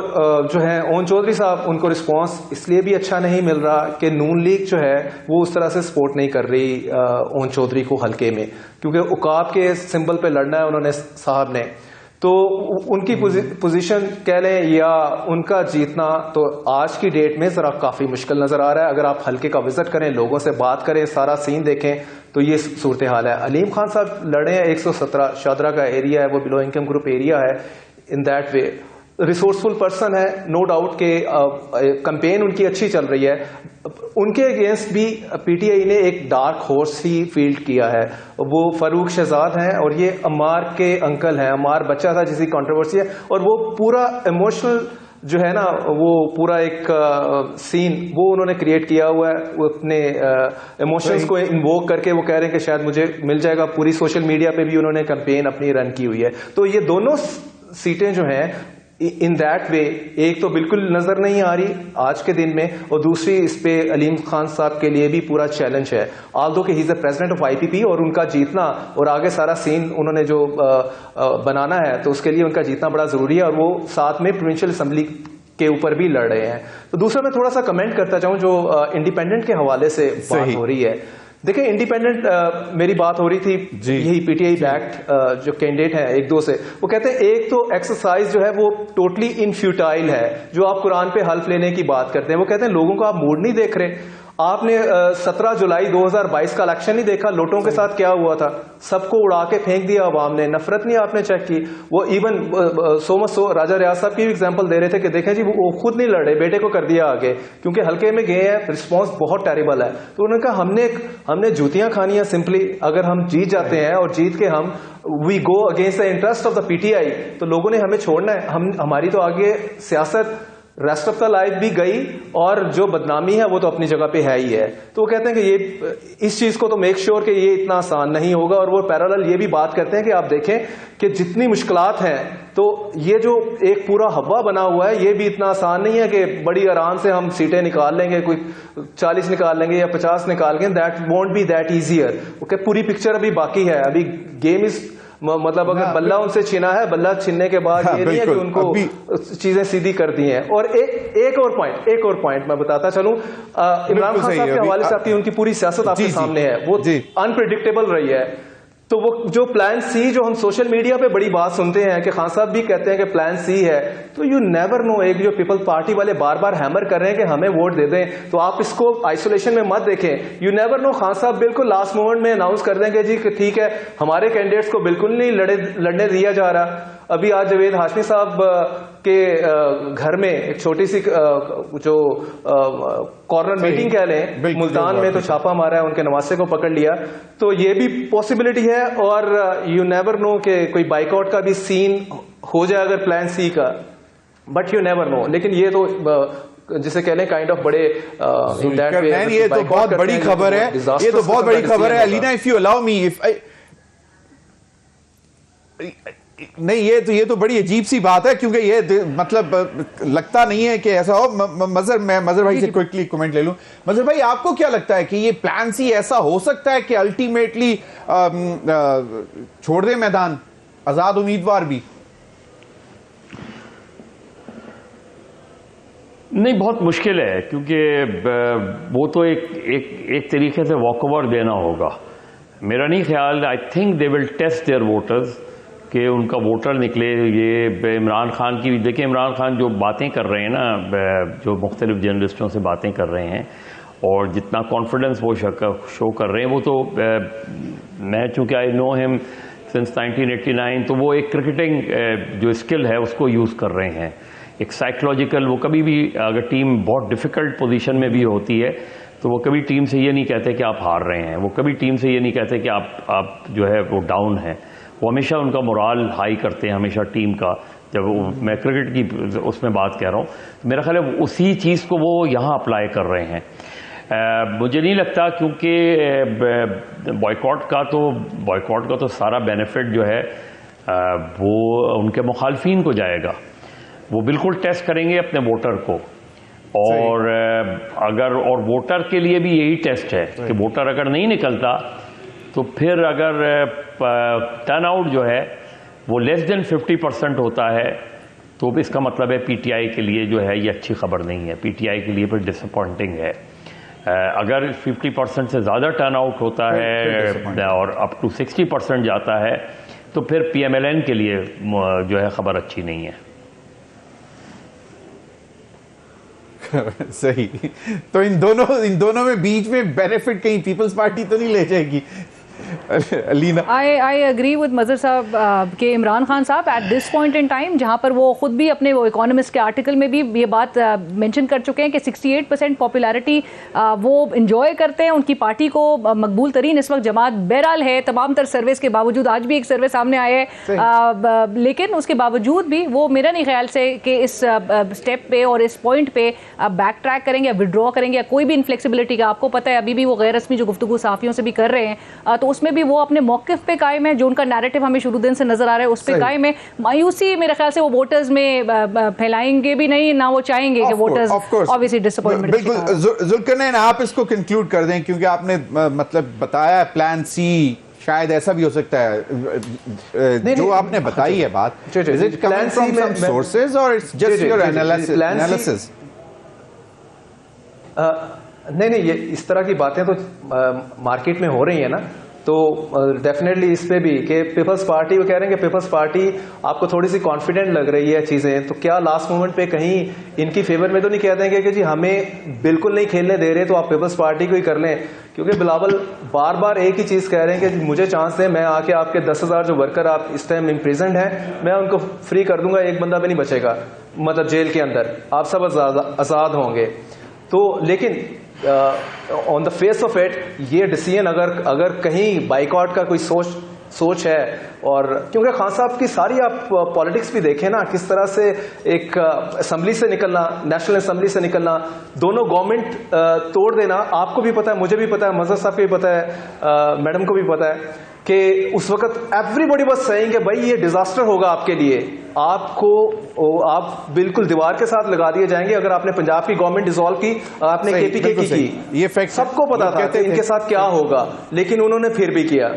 جو ہے اون چودھری صاحب, ان کو رسپانس اس لیے بھی اچھا نہیں مل رہا کہ نون لیگ جو ہے وہ اس طرح سے سپورٹ نہیں کر رہی اون چودھری کو حلقے میں, کیونکہ عقاب کے سمبل پہ لڑنا ہے انہوں نے صاحب نے. تو ان کی پوزیشن کہہ لیں یا ان کا جیتنا تو آج کی ڈیٹ میں ذرا کافی مشکل نظر آ رہا ہے. اگر آپ حلقے کا وزٹ کریں, لوگوں سے بات کریں, سارا سین دیکھیں تو یہ صورتحال ہے. علیم خان صاحب لڑے ہیں 117 شادرہ کا ایریا ہے, وہ بلو انکم گروپ ایریا ہے. In that way resourceful person ہے, نو ڈاؤٹ کہ کمپین ان کی اچھی چل رہی ہے. ان کے اگینسٹ بھی پی ٹی آئی نے ایک ڈارک ہارس ہی فیلڈ کیا ہے, وہ فاروق شہزاد ہیں, اور یہ عمار کے انکل ہیں. عمار بچہ تھا جس کی کنٹروورسی ہے, اور وہ پورا ایموشنل جو ہے نا, وہ پورا ایک سین وہ انہوں نے کریٹ کیا ہوا ہے. وہ اپنے ایموشنز کو انووک کر کے وہ کہہ رہے ہیں کہ شاید مجھے مل جائے گا. پوری سوشل میڈیا پہ بھی انہوں نے کمپین اپنی رن کی ہوئی ہے. تو یہ دونوں سیٹیں جو ہیں ان دیٹ وے, ایک تو بالکل نظر نہیں آ رہی آج کے دن میں, اور دوسری اس پہ علیم خان صاحب کے لیے بھی پورا چیلنج ہے. آلدو کہ ہی از a president of I P پی, اور ان کا جیتنا اور آگے سارا سین انہوں نے جو بنانا ہے تو اس کے لیے ان کا جیتنا بڑا ضروری ہے, اور وہ ساتھ میں پروونشل اسمبلی کے اوپر بھی لڑ رہے ہیں. تو دوسرا میں تھوڑا سا کمنٹ کرتا چاہوں جو انڈیپینڈنٹ کے حوالے سے بات ہو رہی ہے دیکھیں انڈیپینڈنٹ میری بات ہو رہی تھی یہی پی ٹی آئی بیکڈ جو کینڈیڈیٹ ہیں ایک دو سے, وہ کہتے ہیں ایک تو ایکسرسائز جو ہے وہ ٹوٹلی انفیوٹائل ہے, جو آپ قرآن پہ حلف لینے کی بات کرتے ہیں. وہ کہتے ہیں لوگوں کو آپ موڈ نہیں دیکھ رہے. آپ نے 17 جولائی 2022 کا الیکشن نہیں دیکھا, لوٹوں کے ساتھ کیا ہوا تھا, سب کو اڑا کے پھینک دیا عوام نے, نفرت نہیں آپ نے چیک کی. وہ ایون راجہ ریاض صاحب کی بھی ایگزامپل دے رہے تھے کہ دیکھیں جی وہ خود نہیں لڑے, بیٹے کو کر دیا آگے کیونکہ ہلکے میں گئے ہیں, رسپانس بہت ٹیریبل ہے. تو انہوں نے کہا ہم نے جوتیاں کھانی ہیں سمپلی, اگر ہم جیت جاتے ہیں اور جیت کے ہم we go against the interest of the P T I, تو لوگوں نے ہمیں چھوڑنا ہے. ہماری تو آگے سیاست ریسٹ آف دا لائف بھی گئی, اور جو بدنامی ہے وہ تو اپنی جگہ پہ ہے ہی ہے. تو وہ کہتے ہیں کہ یہ اس چیز کو تو میک شیور کہ یہ اتنا آسان نہیں ہوگا. اور وہ پیرالل یہ بھی بات کرتے ہیں کہ آپ دیکھیں کہ جتنی مشکلات ہیں تو یہ جو ایک پورا ہوا بنا ہوا ہے یہ بھی اتنا آسان نہیں ہے کہ بڑی آرام سے ہم سیٹیں نکال لیں گے, کوئی 40 نکال لیں گے یا 50 نکال لیں گے. That won't be that easier. Okay, پوری پکچر ابھی باقی ہے. ابھی گیم از مطلب اگر بلہ ان سے چھینا ہے, بلہ چھیننے کے بعد یہ نہیں ہے کہ ان کو چیزیں سیدھی کر دی ہیں. اور ایک اور پوائنٹ میں بتاتا چلوں, عمران خان صاحب کے حوالے سے آپ کی ان کی پوری سیاست آپ کے سامنے ہے, وہ انپریڈکٹیبل رہی ہے. تو وہ جو پلان سی جو ہم سوشل میڈیا پہ بڑی بات سنتے ہیں کہ خان صاحب بھی کہتے ہیں کہ پلان سی ہے, تو یو نیور نو. ایک جو پیپل پارٹی والے بار بار ہیمر کر رہے ہیں کہ ہمیں ووٹ دے دیں, تو آپ اس کو آئسولیشن میں مت دیکھیں. یو نیور نو, خان صاحب بالکل لاسٹ مومنٹ میں اناؤنس کر دیں گے جی کہ ٹھیک ہے ہمارے کینڈیڈیٹس کو بالکل نہیں لڑنے دیا جا رہا. ابھی آج جاوید ہاشمی صاحب کے گھر میں ایک چھوٹی سی جو کارنر میٹنگ کہہ لیں ملتان میں, تو چھاپا مارا ہے, ان کے نواسے کو پکڑ لیا. تو یہ بھی پاسبلٹی ہے. اور یو نیور نو کہ کوئی بائیک آؤٹ کا بھی سین ہو جائے اگر پلان سی کا, بٹ یو نیور نو. لیکن یہ تو جسے کہہ لیں کائنڈ آف بڑے یہ تو بہت بڑی خبر ہے, یہ تو بہت بڑی خبر ہے. علینا اف یو الاؤ می, نہیں یہ تو بڑی عجیب سی بات ہے, کیونکہ یہ مطلب لگتا نہیں ہے کہ ایسا ہو. مظہر بھائی سے کوئکلی کمنٹ لے لوں. مظہر بھائی, آپ کو کیا لگتا ہے کہ یہ پلان سی ایسا ہو سکتا ہے کہ الٹیمیٹلی چھوڑ دے میدان آزاد امیدوار بھی؟ نہیں, بہت مشکل ہے, کیونکہ وہ تو ایک طریقے سے واک اوور دینا ہوگا. میرا نہیں خیال, I think they will test their voters کہ ان کا ووٹر نکلے. یہ عمران خان کی دیکھیں, عمران خان جو باتیں کر رہے ہیں نا, جو مختلف جرنلسٹوں سے باتیں کر رہے ہیں, اور جتنا کانفیڈنس وہ شو کر رہے ہیں, وہ تو میں چونکہ آئی نو ہم سنس 1989, تو وہ ایک کرکٹنگ جو اسکل ہے اس کو یوز کر رہے ہیں, ایک سائیکولوجیکل. وہ کبھی بھی اگر ٹیم بہت ڈیفیکلٹ پوزیشن میں بھی ہوتی ہے تو وہ کبھی ٹیم سے یہ نہیں کہتے کہ آپ ہار رہے ہیں, وہ کبھی ٹیم سے یہ نہیں کہتے کہ آپ جو ہے وہ ڈاؤن ہیں. وہ ہمیشہ ان کا مورال ہائی کرتے ہیں, ہمیشہ ٹیم کا. جب میں کرکٹ کی اس میں بات کہہ رہا ہوں, میرا خیال ہے اسی چیز کو وہ یہاں اپلائی کر رہے ہیں. مجھے نہیں لگتا, کیونکہ بوائیکاٹ کا تو سارا بینیفٹ جو ہے وہ ان کے مخالفین کو جائے گا. وہ بالکل ٹیسٹ کریں گے اپنے ووٹر کو, اور ووٹر کے لیے بھی یہی ٹیسٹ ہے کہ ووٹر اگر نہیں نکلتا تو پھر اگر ٹرن آؤٹ جو ہے وہ لیس دین 50% ہوتا ہے, تو اس کا مطلب ہے پی ٹی آئی کے لیے جو ہے یہ اچھی خبر نہیں ہے, پی ٹی آئی کے لیے پھر ڈس اپوائنٹنگ ہے. اگر 50% سے زیادہ ٹرن آؤٹ ہوتا ہے اور اپ ٹو 60% جاتا ہے, تو پھر پی ایم ایل این کے لیے جو ہے خبر اچھی نہیں ہے. صحیح. تو ان دونوں میں بیچ میں بینیفٹ کہیں پیپلز پارٹی تو نہیں لے جائے گی؟ علینا, I agree with مظہر صاحب کہ عمران خان صاحب at this point in time, جہاں پر وہ خود بھی اپنے وہ اکانومسٹ کے آرٹیکل میں بھی یہ بات مینشن کر چکے ہیں کہ 68% پاپولیرٹی وہ انجوائے کرتے ہیں, ان کی پارٹی کو مقبول ترین اس وقت جماعت بہرحال ہے تمام تر سروس کے باوجود. آج بھی ایک سروے سامنے آئے ہے, لیکن اس کے باوجود بھی وہ میرا نہیں خیال سے کہ اس اسٹیپ پہ اور اس پوائنٹ پہ بیک ٹریک کریں گے یا ودرا کریں گے یا کوئی بھی انفلیکسیبلٹی کا. آپ کو پتہ ہے ابھی بھی وہ غیر رسمی جو گفتگو صحافیوں سے بھی کر رہے ہیں, تو اس میں بھی وہ اپنے موقف پہ قائم ہے, جو ان کا نیریٹو ہمیں شروع دن سے نظر آ رہا ہے اس پہ قائم ہے. مایوسی میرے خیال سے وہ ووٹرز میں پھیلائیں گے بھی نہیں, نہ وہ چاہیں گے کہ ووٹرز obviously disappointment. بالکل. ذوالقرنین, آپ اس کو کنکلوڈ کر دیں, کیونکہ آپ نے مطلب بتایا پلان سی شاید ایسا بھی ہو سکتا ہے جو آپ نے بتائی ہے بات. Is it coming from some sources or it's just your analysis? نہیں یہ اس طرح کی باتیں تو مارکیٹ میں ہو رہی ہیں نا, تو ڈیفینیٹلی اس پہ بھی کہ پیپلز پارٹی, وہ کہہ رہے ہیں کہ پیپلز پارٹی آپ کو تھوڑی سی کانفیڈنٹ لگ رہی ہے چیزیں, تو کیا لاسٹ مومنٹ پہ کہیں ان کی فیور میں تو نہیں کہہ دیں گے کہ جی ہمیں بالکل نہیں کھیلنے دے رہے تو آپ پیپلز پارٹی کو ہی کر لیں؟ کیونکہ بلاول بار بار ایک ہی چیز کہہ رہے ہیں کہ مجھے چانس دیں, میں آ کے آپ کے 10,000 جو ورکر آپ اس ٹائم امپریزنڈ ہیں میں ان کو فری کر دوں گا, ایک بندہ بھی نہیں بچے گا مطلب جیل کے اندر, آپ سب آزاد ہوں گے. تو لیکن آن دا فیس آف اٹ یہ ڈیسیژن اگر کہیں بائیکاٹ کا کوئی سوچ ہے, اور کیونکہ خان صاحب کی ساری آپ پالیٹکس بھی دیکھیں نا, کس طرح سے ایک اسمبلی سے نکلنا, نیشنل اسمبلی سے نکلنا, دونوں گورنمنٹ توڑ دینا, آپ کو بھی پتا ہے, مجھے بھی پتا ہے, مظہر صاحب کو بھی پتا ہے, میڈم کو بھی پتا ہے کہ اس وقت ایوری بڈی واز سیئنگ کہ بھائی یہ ڈیزاسٹر ہوگا آپ کے لیے, آپ بالکل دیوار کے ساتھ لگا دیے جائیں گے اگر آپ نے پنجاب کی گورنمنٹ ڈیزالو کی, آپ نے کے پی کے کی, یہ فیکٹ سب کو پتا تھا کہ ان کے ساتھ کیا ہوگا, لیکن انہوں نے پھر بھی کیا.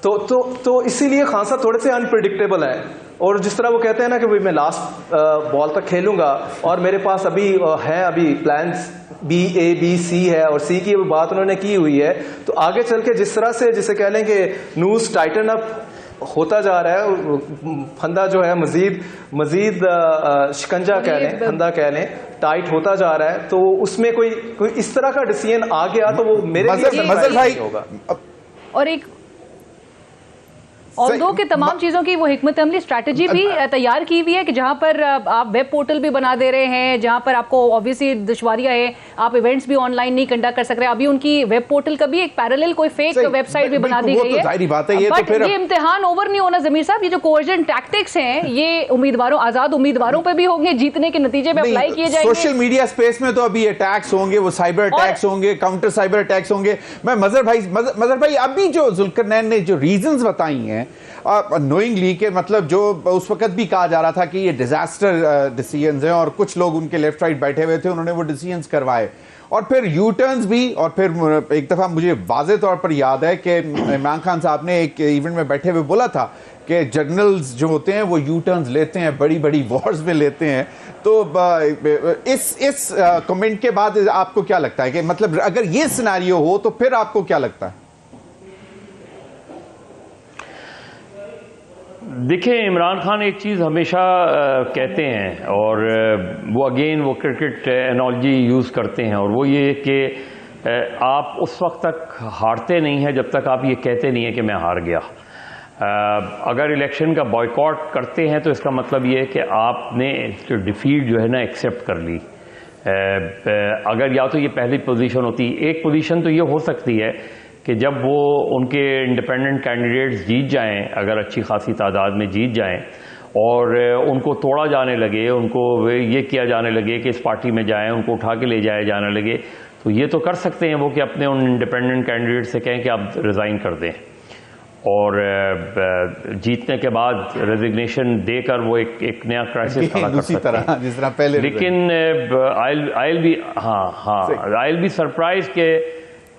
تو اسی لیے خان صاحب تھوڑے سے انپریڈکٹیبل ہیں, اور جس طرح وہ کہتے ہیں نا کہ میں لاسٹ بال تک کھیلوں گا اور میرے پاس ابھی plans B A B C ہے, اور سی کی بات انہوں نے کی ہوئی ہے, تو آگے چل کے جس طرح سے جسے کہہ لیں کہ نیوز ٹائٹن اپ ہوتا جا رہا ہے, پھندا جو ہے مزید شکنجا کہہ لیں, پھندا کہہ لیں, ٹائٹ ہوتا جا رہا ہے, تو اس میں کوئی اس طرح کا ڈیسیژن آ گیا تو وہ میرے لیے ہوگا. اور ایک اور دو کہ تمام چیزوں کی وہ حکمت عملی اسٹریٹجی بھی تیار کی ہوئی ہے کہ جہاں پر آپ ویب پورٹل بھی بنا دے رہے ہیں, جہاں پر آپ کو obviously دشواریاں ہیں, آپ ایونٹس بھی آن لائن نہیں کنڈکٹ کر سک رہے. ابھی ان کی ویب پورٹل کا بھی ایک پیرالل کوئی فیک ویب سائٹ بھی بنا دی گئی ہے, بٹ یہ امتحان اوور نہیں ہونا ضمیر صاحب. یہ جو کوورژن ٹیکٹکس ہیں یہ آزاد امیدواروں پہ بھی ہوں گے, جیتنے کے نتیجے میں اپلائی کیے جائیں گے. سوشل میڈیا اسپیس میں تو ابھی اٹیکس ہوں گے, وہ سائبر اٹیکس ہوں گے, کاؤنٹر سائبر اٹیکس ہوں گے. میں مظہر بھائی ابھی جو ذوالقرنین نے جو ریزنز بتائی ہیں نوئنگلی, کہ مطلب جو اس وقت بھی کہا جا رہا تھا کہ یہ ڈیزاسٹر ڈیسیژنز ہیں, اور کچھ لوگ ان کے لیفٹ رائٹ بیٹھے ہوئے تھے, انہوں نے وہ ڈیسیژنز کروائے, اور پھر یو ٹرنز بھی. اور پھر ایک دفعہ مجھے واضح طور پر یاد ہے کہ عمران خان صاحب نے ایک ایونٹ میں بیٹھے ہوئے بولا تھا کہ جنرلز جو ہوتے ہیں وہ یو ٹرنز لیتے ہیں, بڑی بڑی وارز میں لیتے ہیں. تو اس کمنٹ کے بعد آپ کو کیا لگتا ہے کہ مطلب اگر یہ سیناریو ہو تو پھر آپ کو کیا لگتا ہے؟ دیکھیں, عمران خان ایک چیز ہمیشہ کہتے ہیں, اور وہ کرکٹ انالوجی یوز کرتے ہیں, اور وہ یہ کہ آپ اس وقت تک ہارتے نہیں ہیں جب تک آپ یہ کہتے نہیں ہیں کہ میں ہار گیا. اگر الیکشن کا بائیکاٹ کرتے ہیں تو اس کا مطلب یہ ہے کہ آپ نے ڈیفیٹ جو ہے نا ایکسیپٹ کر لی. اگر یا تو یہ پہلی پوزیشن ہوتی, ایک پوزیشن تو یہ ہو سکتی ہے کہ جب وہ ان کے انڈیپینڈنٹ کینڈیڈیٹس جیت جائیں, اگر اچھی خاصی تعداد میں جیت جائیں, اور ان کو توڑا جانے لگے, ان کو یہ کیا جانے لگے کہ اس پارٹی میں جائیں, ان کو اٹھا کے لے جائے جانے لگے, تو یہ تو کر سکتے ہیں وہ کہ اپنے ان انڈیپینڈنٹ کینڈیڈیٹ سے کہیں کہ آپ ریزائن کر دیں, اور جیتنے کے بعد ریزگنیشن دے کر وہ ایک نیا کرائسس کھڑا کر سکتے ہیں, جس طرح پہلے. لیکن I'll be surprised کہ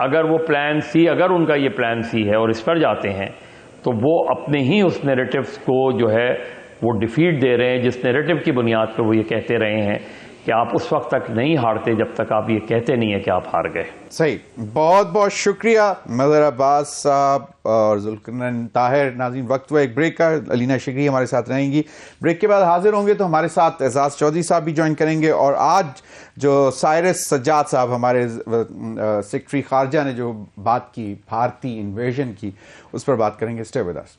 اگر وہ پلان سی, اگر ان کا یہ پلان سی ہے اور اس پر جاتے ہیں, تو وہ اپنے ہی اس نیریٹیوز کو جو ہے وہ ڈیفیٹ دے رہے ہیں, جس نیریٹیو کی بنیاد پہ وہ یہ کہتے رہے ہیں کہ آپ اس وقت تک نہیں ہارتے جب تک آپ یہ کہتے نہیں ہیں کہ آپ ہار گئے. صحیح, بہت بہت شکریہ مظہر عباس صاحب اور ذوالقرنین طاہر. ناظرین, وقت ہوا ایک بریک کا. علینا شکری ہمارے ساتھ رہیں گی, بریک کے بعد حاضر ہوں گے تو ہمارے ساتھ اعزاز چودھری صاحب بھی جوائن کریں گے, اور آج جو سائرس سجاد صاحب ہمارے سیکرٹری خارجہ نے جو بات کی بھارتی انویژن کی, اس پر بات کریں گے. Stay with us.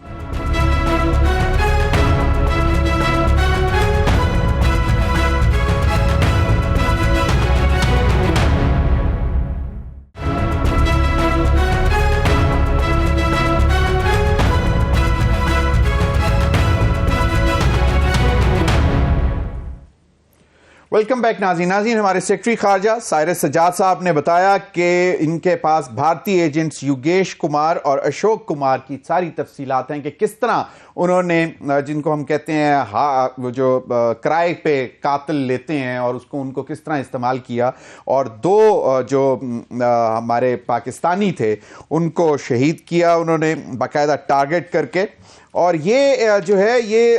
Welcome back ناظرین. ہمارے سیکرٹری خارجہ سائرس سجاد صاحب نے بتایا کہ ان کے پاس بھارتی ایجنٹس یوگیش کمار اور اشوک کمار کی ساری تفصیلات ہیں کہ کس طرح انہوں نے, جن کو ہم کہتے ہیں وہ جو کرائے پہ قاتل لیتے ہیں, اور اس کو ان کو کس طرح استعمال کیا, اور دو جو ہمارے پاکستانی تھے ان کو شہید کیا انہوں نے باقاعدہ ٹارگٹ کر کے. اور یہ جو ہے یہ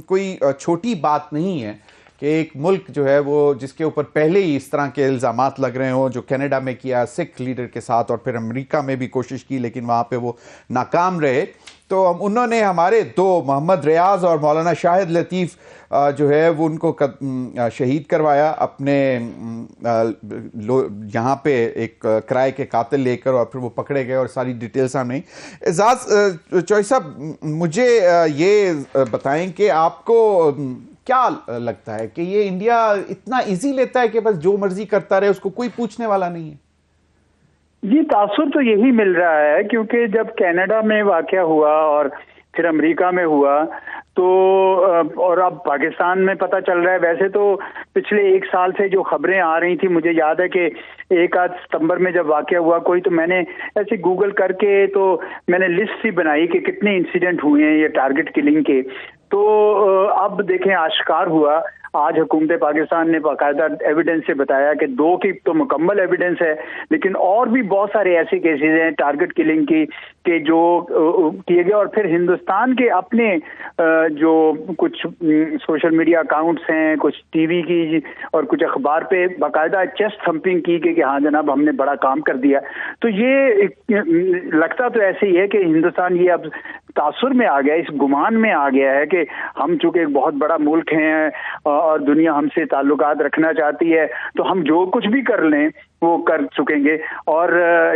کوئی چھوٹی بات نہیں ہے کہ ایک ملک جو ہے وہ جس کے اوپر پہلے ہی اس طرح کے الزامات لگ رہے ہوں، جو کینیڈا میں کیا سکھ لیڈر کے ساتھ، اور پھر امریکہ میں بھی کوشش کی لیکن وہاں پہ وہ ناکام رہے، تو انہوں نے ہمارے دو محمد ریاض اور مولانا شاہد لطیف جو ہے وہ ان کو شہید کروایا اپنے یہاں پہ ایک کرائے کے قاتل لے کر، اور پھر وہ پکڑے گئے اور ساری ڈیٹیل سامنے. اعزاز چوہی صاحب، مجھے یہ بتائیں کہ آپ کو کیا لگتا ہے کہ یہ انڈیا اتنا ایزی لیتا ہے کہ بس جو مرضی کرتا رہے، اس کو کوئی پوچھنے والا نہیں ہے؟ جی، تاثر تو یہی مل رہا ہے، کیونکہ جب کینیڈا میں واقعہ ہوا اور پھر امریکہ میں ہوا تو اور اب پاکستان میں پتہ چل رہا ہے. ویسے تو پچھلے 1 سال سے جو خبریں آ رہی تھیں، مجھے یاد ہے کہ 1 ستمبر میں جب واقعہ ہوا کوئی، تو میں نے ایسے گوگل کر کے تو میں نے لسٹ سی بنائی کہ کتنے انسیڈنٹ ہوئے ہیں یہ ٹارگٹ کلنگ کے. تو اب دیکھیں آشکار ہوا، آج حکومت پاکستان نے باقاعدہ ایویڈنس سے بتایا کہ 2 کی تو مکمل ایویڈنس ہے، لیکن اور بھی بہت سارے ایسے کیسز ہیں ٹارگٹ کلنگ کی کہ جو کیے گئے. اور پھر ہندوستان کے اپنے جو کچھ سوشل میڈیا اکاؤنٹس ہیں، کچھ ٹی وی کی اور کچھ اخبار پہ باقاعدہ چیسٹ تھمپنگ کی کہ ہاں جناب ہم نے بڑا کام کر دیا. تو یہ لگتا تو ایسے ہی ہے کہ ہندوستان یہ اب تاثر میں آ گیا، اس گمان میں آ گیا ہے کہ ہم چونکہ ایک بہت بڑا ملک ہیں اور دنیا ہم سے تعلقات رکھنا چاہتی ہے، تو ہم جو کچھ بھی کر لیں وہ کر چکیں گے. اور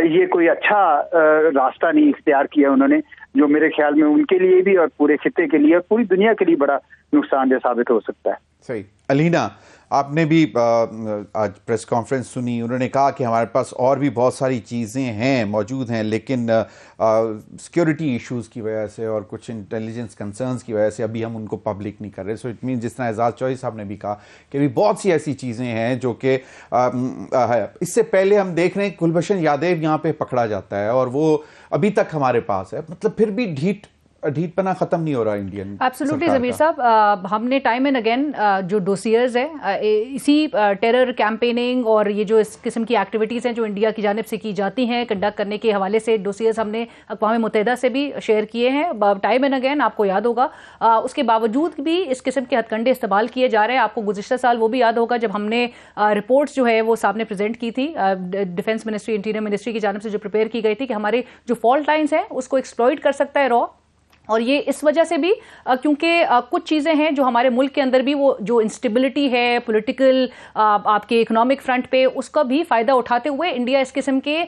یہ کوئی اچھا راستہ نہیں اختیار کیا انہوں نے، جو میرے خیال میں ان کے لیے بھی اور پورے خطے کے لیے اور پوری دنیا کے لیے بڑا نقصان دہ ثابت ہو سکتا ہے. صحیح. علینا، آپ نے بھی آج پریس کانفرنس سنی، انہوں نے کہا کہ ہمارے پاس اور بھی بہت ساری چیزیں ہیں موجود ہیں، لیکن سیکیورٹی ایشوز کی وجہ سے اور کچھ انٹیلیجنس کنسرنز کی وجہ سے ابھی ہم ان کو پبلک نہیں کر رہے. سو اٹ مین جس طرح اعزاز چوہی صاحب نے بھی کہا کہ ابھی بہت سی ایسی چیزیں ہیں جو کہ اس سے پہلے ہم دیکھ رہے ہیں گلبھشن یادیو یہاں پہ پکڑا جاتا ہے اور وہ ابھی تک ہمارے پاس ہے، مطلب پھر بھی ڈھیٹ پنا ختم نہیں ہو رہا انڈین. ایبسولوٹلی ضمیر صاحب، ہم نے ٹائم اینڈ اگین جو ڈوسیئرز ہیں اسی ٹیرر کیمپیننگ اور یہ جو اس قسم کی ایکٹیویٹیز ہیں جو انڈیا کی جانب سے کی جاتی ہیں کنڈکٹ کرنے کے حوالے سے، ڈوسیئرز ہم نے اقوام متحدہ سے بھی شیئر کیے ہیں ٹائم اینڈ اگین. آپ کو یاد ہوگا اس کے باوجود بھی اس قسم کے ہتھ کنڈے استعمال کیے جا رہے ہیں. آپ کو گزشتہ سال وہ بھی یاد ہوگا جب ہم نے رپورٹس جو ہے وہ سامنے پریزنٹ کی تھی، ڈیفنس منسٹری انٹیریئر منسٹری کی جانب سے جو پریپیئر کی گئی تھی کہ ہمارے جو فالٹ لائنز ہیں اس کو ایکسپلوئٹ کر سکتا ہے را. اور یہ اس وجہ سے بھی کیونکہ کچھ چیزیں ہیں جو ہمارے ملک کے اندر بھی وہ جو انسٹیبلٹی ہے پولیٹیکل آپ کے اکنامک فرنٹ پہ، اس کا بھی فائدہ اٹھاتے ہوئے انڈیا اس قسم کے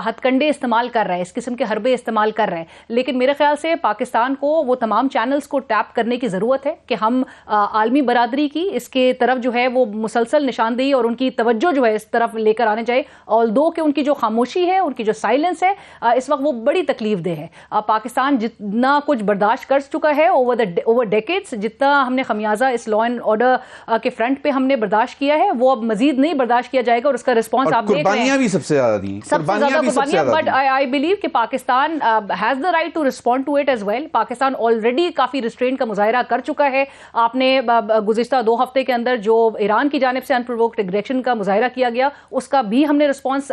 ہتھ کنڈے استعمال کر رہا ہے، اس قسم کے حربے استعمال کر رہے ہیں. لیکن میرے خیال سے پاکستان کو وہ تمام چینلز کو ٹیپ کرنے کی ضرورت ہے کہ ہم عالمی برادری کی اس کے طرف جو ہے وہ مسلسل نشاندہی اور ان کی توجہ جو ہے اس طرف لے کر آنے چاہیے. آلدو کہ ان کی جو خاموشی ہے، ان کی جو سائلنس ہے اس وقت وہ بڑی تکلیف دہ ہے. پاکستان جتنا کچھ برداشت کر چکا ہے اوور ڈیکیڈز، جتنا ہم نے خمیازہ اس لا اینڈ آرڈر کے فرنٹ پہ ہم نے برداشت کیا ہے، وہ اب مزید نہیں برداشت کیا جائے گا. اور اس کا رسپانس آپ دیکھ رہے ہیں، قربانیاں بھی سب سے زیادہ دی، سب سے زیادہ قربانیاں. بٹ آئی بلیو کہ Pakistan has the right to respond to it as well. Pakistan already کافی ریسٹرینٹ کا مظاہرہ کر چکا ہے. آپ نے گزشتہ 2 ہفتے کے اندر جو ایران کی جانب سے انپرووکڈ ایگریشن کا مظاہرہ کیا گیا، اس کا بھی ہم نے رسپانس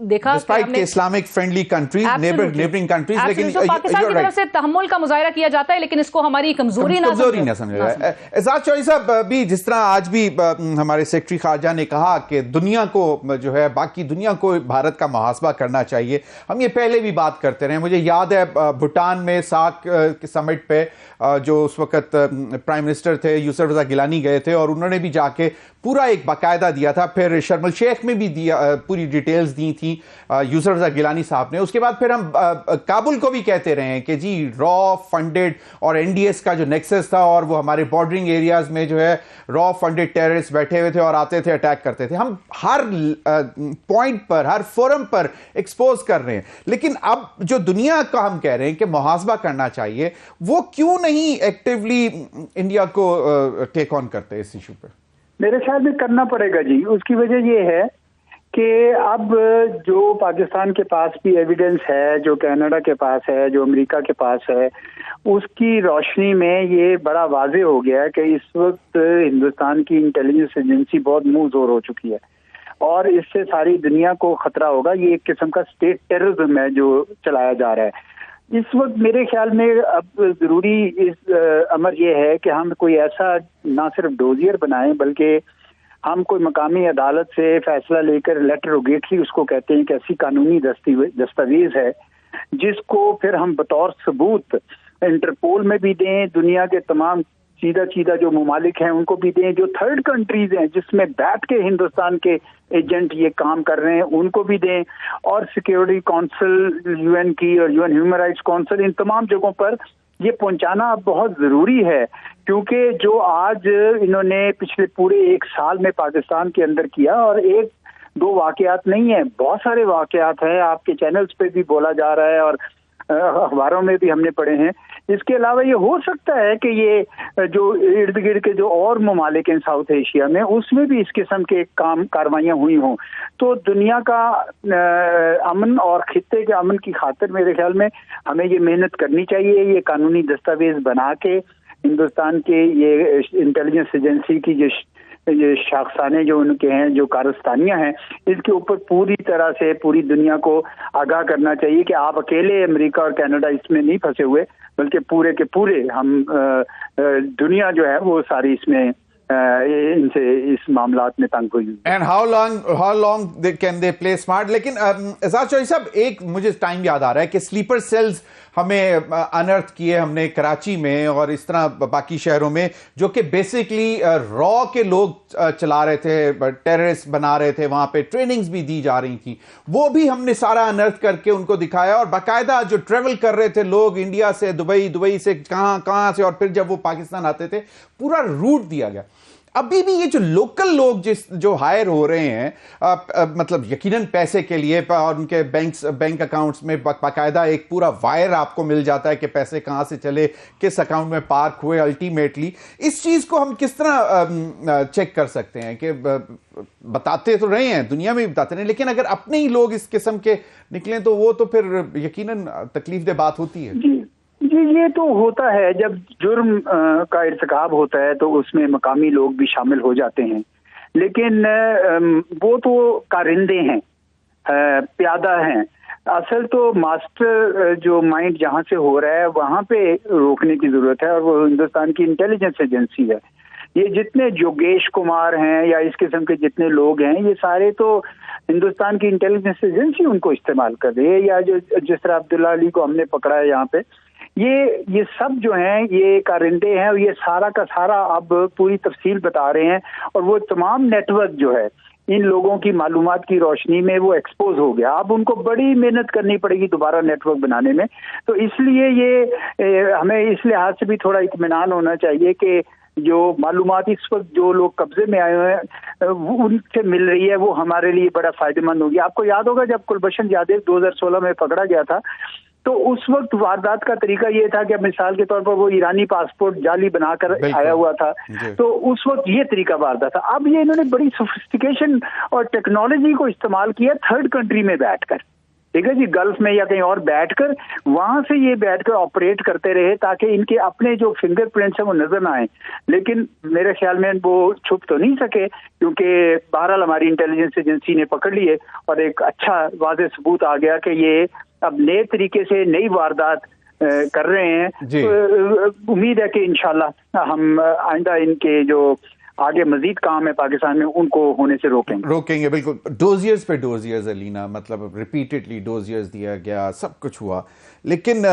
دیکھا. Islamic friendly countries, neighbouring countries, لیکن پاکستان کی طرف سے تحمل کا مظاہرہ کیا جاتا ہے، لیکن اس کو ہماری کمزوری نہ سمجھا جائے. اعزاز چوہی صاحب، بھی جس طرح آج بھی ہمارے سیکرٹری خارجہ نے کہا کہ دنیا کو جو ہے باقی دنیا کو بھارت کا محاسبہ کرنا چاہیے. ہم یہ پہلے بھی بات کرتے رہے. مجھے یاد ہے بھوٹان میں ساک کے سمٹ پہ جو اس وقت پرائم منسٹر تھے یوسف رضا گیلانی گئے تھے اور انہوں نے بھی جا کے پورا ایک باقاعدہ دیا تھا. پھر شرم الشیخ میں بھی دیا، پوری ڈیٹیلز دی تھی یوسف رضا گیلانی صاحب نے. اس کے بعد پھر ہم کابل کو بھی کہتے رہے ہیں کہ جی را فنڈڈ اور این ڈی ایس کا جو نیکسس تھا اور وہ ہمارے بارڈرنگ ایریاز میں جو ہے را فنڈڈ ٹیررسٹ بیٹھے ہوئے تھے اور آتے تھے اٹیک کرتے تھے. ہم ہر پوائنٹ پر ہر فورم پر ایکسپوز کر رہے ہیں. لیکن اب جو دنیا کا ہم کہہ رہے ہیں کہ محاسبہ کرنا چاہیے، وہ کیوں نہیں ایکٹیولی انڈیا کو ٹیک آن کرتے اس ایشو پہ؟ میرے خیال میں کرنا پڑے گا جی. اس کی وجہ یہ ہے کہ اب جو پاکستان کے پاس بھی ایویڈنس ہے، جو کینیڈا کے پاس ہے، جو امریکہ کے پاس ہے، اس کی روشنی میں یہ بڑا واضح ہو گیا ہے کہ اس وقت ہندوستان کی انٹیلیجنس ایجنسی بہت منہ زور ہو چکی ہے اور اس سے ساری دنیا کو خطرہ ہوگا. یہ ایک قسم کا اسٹیٹ ٹیررزم ہے جو چلایا جا رہا ہے. اس وقت میرے خیال میں اب ضروری امر یہ ہے کہ ہم کوئی ایسا نہ صرف ڈوزیئر بنائیں بلکہ ہم کوئی مقامی عدالت سے فیصلہ لے کر لیٹر اوگیٹری اس کو کہتے ہیں کہ ایسی قانونی دستاویز ہے جس کو پھر ہم بطور ثبوت انٹرپول میں بھی دیں، دنیا کے تمام سیدھا جو ممالک ہیں ان کو بھی دیں، جو تھرڈ کنٹریز ہیں جس میں بیٹھ کے ہندوستان کے ایجنٹ یہ کام کر رہے ہیں ان کو بھی دیں، اور سیکیورٹی کونسل یو این کی اور U N human rights council ان تمام جگہوں پر یہ پہنچانا بہت ضروری ہے، کیونکہ جو آج انہوں نے پچھلے پورے ایک سال میں پاکستان کے اندر کیا، اور ایک دو واقعات نہیں ہیں، بہت سارے واقعات ہیں، آپ کے چینلز پہ بھی بولا جا رہا ہے اور اخباروں میں بھی ہم نے پڑھے ہیں۔ اس کے علاوہ یہ ہو سکتا ہے کہ یہ جو ارد گرد کے جو اور ممالک ہیں ساؤتھ ایشیا میں اس میں بھی اس قسم کے کاروائیاں ہوئی ہوں، تو دنیا کا امن اور خطے کے امن کی خاطر میرے خیال میں ہمیں یہ محنت کرنی چاہیے، یہ قانونی دستاویز بنا کے ہندوستان کے یہ انٹیلیجنس ایجنسی کی یہ شاخسانے جو ان کے ہیں، جو کارستانیاں ہیں، اس کے اوپر پوری طرح سے پوری دنیا کو آگاہ کرنا چاہیے کہ آپ اکیلے امریکہ اور کینیڈا اس میں نہیں پھنسے ہوئے، بلکہ پورے کے پورے ہم دنیا جو ہے وہ ساری اس میں ان سے اس معاملات میں تنگ ہوئی۔ And how long can they play smart. لیکن اعزاز چوہدری صاحب، ایک مجھے ٹائم یاد آ رہا ہے کہ سلیپر سیلز ہمیں انرتھ کیے ہم نے کراچی میں اور اس طرح باقی شہروں میں، جو کہ بیسکلی را کے لوگ چلا رہے تھے، ٹیررسٹ بنا رہے تھے، وہاں پہ ٹریننگز بھی دی جا رہی تھیں، وہ بھی ہم نے سارا انرتھ کر کے ان کو دکھایا، اور باقاعدہ جو ٹریول کر رہے تھے لوگ انڈیا سے دبئی سے کہاں سے، اور پھر جب وہ پاکستان آتے تھے پورا روٹ دیا گیا۔ ابھی بھی یہ جو لوکل لوگ جو ہائر ہو رہے ہیں، مطلب یقیناً پیسے کے لیے، اور ان کے بینک اکاؤنٹس میں باقاعدہ ایک پورا وائر آپ کو مل جاتا ہے کہ پیسے کہاں سے چلے، کس اکاؤنٹ میں پارک ہوئے، الٹیمیٹلی اس چیز کو ہم کس طرح چیک کر سکتے ہیں؟ کہ بتاتے تو رہے ہیں، دنیا میں بھی بتاتے رہے ہیں، لیکن اگر اپنے ہی لوگ اس قسم کے نکلیں تو وہ تو پھر یقیناً تکلیف دہ بات ہوتی ہے۔ جی یہ تو ہوتا ہے، جب جرم کا ارتکاب ہوتا ہے تو اس میں مقامی لوگ بھی شامل ہو جاتے ہیں، لیکن وہ تو کارندے ہیں، پیادہ ہیں، اصل تو ماسٹر جو مائنڈ جہاں سے ہو رہا ہے وہاں پہ روکنے کی ضرورت ہے، اور وہ ہندوستان کی انٹیلیجنس ایجنسی ہے۔ یہ جتنے جوگیش کمار ہیں یا اس قسم کے جتنے لوگ ہیں، یہ سارے تو ہندوستان کی انٹیلیجنس ایجنسی ان کو استعمال کر رہی ہے، یا جس طرح عبداللہ علی کو ہم نے پکڑا ہے یہاں پہ، یہ سب جو ہیں یہ کارندے ہیں، اور یہ سارا کا سارا اب پوری تفصیل بتا رہے ہیں، اور وہ تمام نیٹ ورک جو ہے ان لوگوں کی معلومات کی روشنی میں وہ ایکسپوز ہو گیا۔ اب ان کو بڑی محنت کرنی پڑے گی دوبارہ نیٹ ورک بنانے میں، تو اس لیے یہ ہمیں اس لحاظ سے بھی تھوڑا اطمینان ہونا چاہیے کہ جو معلومات اس وقت جو لوگ قبضے میں آئے ہوئے ہیں ان سے مل رہی ہے، وہ ہمارے لیے بڑا فائدہ مند ہوگی۔ آپ کو یاد ہوگا جب کلبھشن یادیو 2016 میں پکڑا گیا تھا تو اس وقت واردات کا طریقہ یہ تھا کہ مثال کے طور پر وہ ایرانی پاسپورٹ جعلی بنا کر آیا ہوا تھا، تو اس وقت یہ طریقہ واردات تھا۔ اب یہ انہوں نے بڑی سوفسٹیکیشن اور ٹیکنالوجی کو استعمال کیا تھرڈ کنٹری میں بیٹھ کر، ٹھیک ہے جی، گلف میں یا کہیں اور بیٹھ کر، وہاں سے یہ بیٹھ کر آپریٹ کرتے رہے تاکہ ان کے اپنے جو فنگر پرنٹس ہیں وہ نظر نہ آئیں، لیکن میرے خیال میں وہ چھپ تو نہیں سکے، کیونکہ بہرحال ہماری انٹیلیجنس ایجنسی نے پکڑ لیے اور ایک اچھا واضح ثبوت آ گیا کہ یہ اب نئے طریقے سے نئی واردات کر رہے ہیں۔ تو امید ہے کہ انشاءاللہ ہم آئندہ ان کے جو آگے مزید کام ہے پاکستان میں ان کو ہونے سے روکیں گے۔ بالکل، ڈوزیئرز پہ ڈوزیئرز علینا، مطلب ریپیٹڈلی ڈوزیئرز دیا گیا، سب کچھ ہوا، لیکن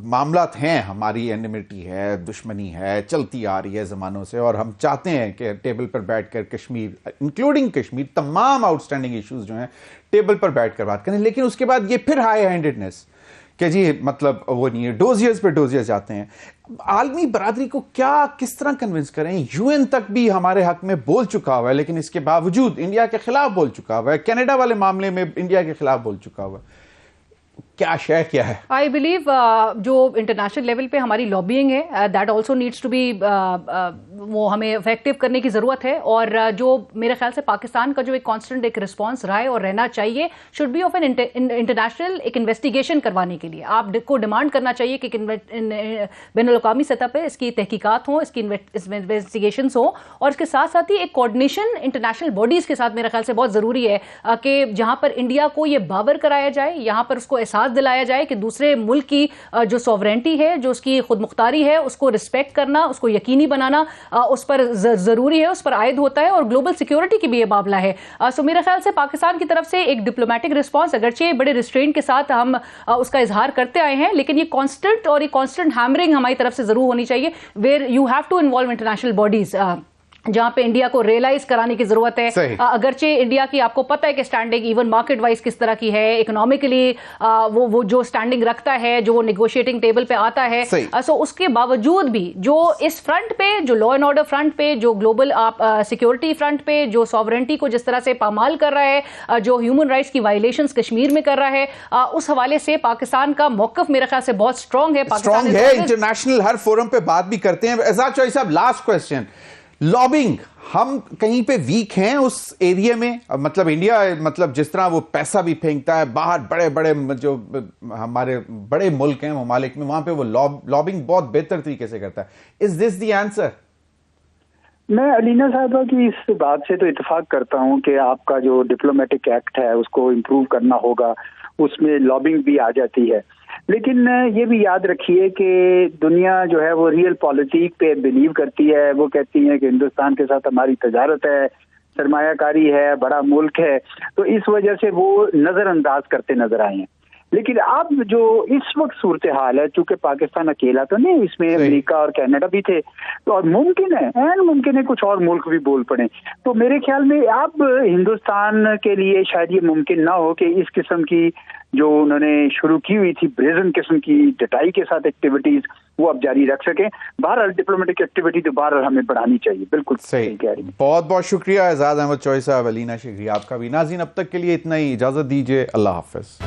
معاملات ہیں، ہماری اینیمیٹی ہے، دشمنی ہے، چلتی آ رہی ہے زمانوں سے، اور ہم چاہتے ہیں کہ ٹیبل پر بیٹھ کر کشمیر انکلوڈنگ کشمیر تمام آؤٹ اسٹینڈنگ ایشوز جو ہیں ٹیبل پر بیٹھ کر بات کریں، لیکن اس کے بعد یہ پھر ہائی ہینڈڈنس کہ جی مطلب وہ نہیں ہے، ڈوزیئرز پہ ڈوزیئرز جاتے ہیں۔ عالمی برادری کو کس طرح کنونس کریں؟ یو این تک بھی ہمارے حق میں بول چکا ہوا ہے، لیکن اس کے باوجود انڈیا کے خلاف بول چکا ہوا ہے، کینیڈا والے معاملے میں انڈیا کے خلاف بول چکا ہوا ہے، کیا ہے؟ آئی بلیو جو انٹرنیشنل لیول پہ ہماری لابینگ ہے that also needs to be, وہ ہمیں افیکٹو کرنے کی ضرورت ہے، اور جو میرے خیال سے پاکستان کا جو ایک کانسٹنٹ ایک رسپانس رہا ہے اور رہنا چاہیے should be of an international ایک انویسٹیگیشن کروانے کے لیے آپ کو ڈیمانڈ کرنا چاہیے کہ بین الاقوامی سطح پہ اس کی تحقیقات ہوں، اس کی انویسٹیگیشنس ہوں، اور اس کے ساتھ ساتھ ہی ایک کوآرڈینیشن انٹرنیشنل باڈیز کے ساتھ میرے خیال سے بہت ضروری ہے کہ جہاں پر انڈیا کو یہ باور کرایا جائے، یہاں پر اس کو احساس احساس دلایا جائے کہ دوسرے ملک کی جو سوورینٹی ہے, جو اس کی خود مختاری ہے, اس کو رسپیکٹ کرنا, اس کو یقینی بنانا اس پر ضروری ہے, اس پر عائد ہوتا ہے, اور گلوبل سیکیورٹی کی بھی یہ معاملہ ہے. سو میرے خیال سے پاکستان کی طرف سے ایک ڈپلومیٹک رسپانس اگرچہ بڑے ریسٹرینٹ کے ساتھ ہم اس کا اظہار کرتے آئے ہیں, لیکن یہ کانسٹنٹ اور یہ کانسٹنٹ ہیمرنگ ہماری طرف سے ضرور ہونی چاہیے, where you have to involve international bodies, جہاں پہ انڈیا کو ریئلائز کرانے کی ضرورت ہے. اگرچہ انڈیا کی آپ کو پتہ ہے کہ اسٹینڈنگ ایون مارکیٹ وائز کس طرح کی ہے, اکنامکلی وہ جو اسٹینڈنگ رکھتا ہے, جو وہ نیگوشیٹنگ ٹیبل پہ آتا ہے, سو اس کے باوجود بھی جو اس فرنٹ پہ, جو لا اینڈ آرڈر فرنٹ پہ, جو گلوبل سیکیورٹی فرنٹ پہ, جو ساورنٹی کو جس طرح سے پامال کر رہا ہے, جو ہیومن رائٹس کی وائلیشنز کشمیر میں کر رہا ہے, اس حوالے سے پاکستان کا موقف میرے خیال سے بہت اسٹرانگ ہے. اسٹرانگ ہے, انٹرنیشنل ہر فورم پہ بات بھی کرتے ہیں. اعزاز چوہدری صاحب, لاسٹ کوسچن, لابنگ, ہم کہیں پہ ویک ہیں اس ایریا میں؟ مطلب انڈیا مطلب جس طرح وہ پیسہ بھی پھینکتا ہے باہر, بڑے بڑے جو ہمارے بڑے ملک ہیں, ممالک میں, وہاں پہ وہ لابنگ بہت بہتر طریقے سے کرتا ہے. از دس دی آنسر؟ میں علینا صاحبہ کی اس بات سے تو اتفاق کرتا ہوں کہ آپ کا جو ڈپلومیٹک ایکٹ ہے اس کو امپروو کرنا ہوگا, اس میں لابنگ بھی آ جاتی ہے. لیکن یہ بھی یاد رکھیے کہ دنیا جو ہے وہ ریئل پالیٹک پہ بلیو کرتی ہے. وہ کہتی ہے کہ ہندوستان کے ساتھ ہماری تجارت ہے, سرمایہ کاری ہے, بڑا ملک ہے, تو اس وجہ سے وہ نظر انداز کرتے نظر آئے ہیں. لیکن اب جو اس وقت صورتحال ہے, چونکہ پاکستان اکیلا تو نہیں, اس میں امریکہ اور کینیڈا بھی تھے, تو اور ممکن ہے کچھ اور ملک بھی بول پڑے. تو میرے خیال میں اب ہندوستان کے لیے شاید یہ ممکن نہ ہو کہ اس قسم کی جو انہوں نے شروع کی ہوئی تھی بریزن قسم کی ڈٹائی کے ساتھ ایکٹیویٹیز, وہ اب جاری رکھ سکیں. بہرحال ڈپلومیٹک ایکٹیویٹی تو بہرحال ہمیں بڑھانی چاہیے. بالکل صحیح کہہ رہی ہیں. بہت بہت شکریہ اعزاز احمد چوہدری صاحب, علینا شکریہ آپ کا بھی. ناظرین, اب تک کے لیے اتنا ہی, اجازت دیجیے, اللہ حافظ.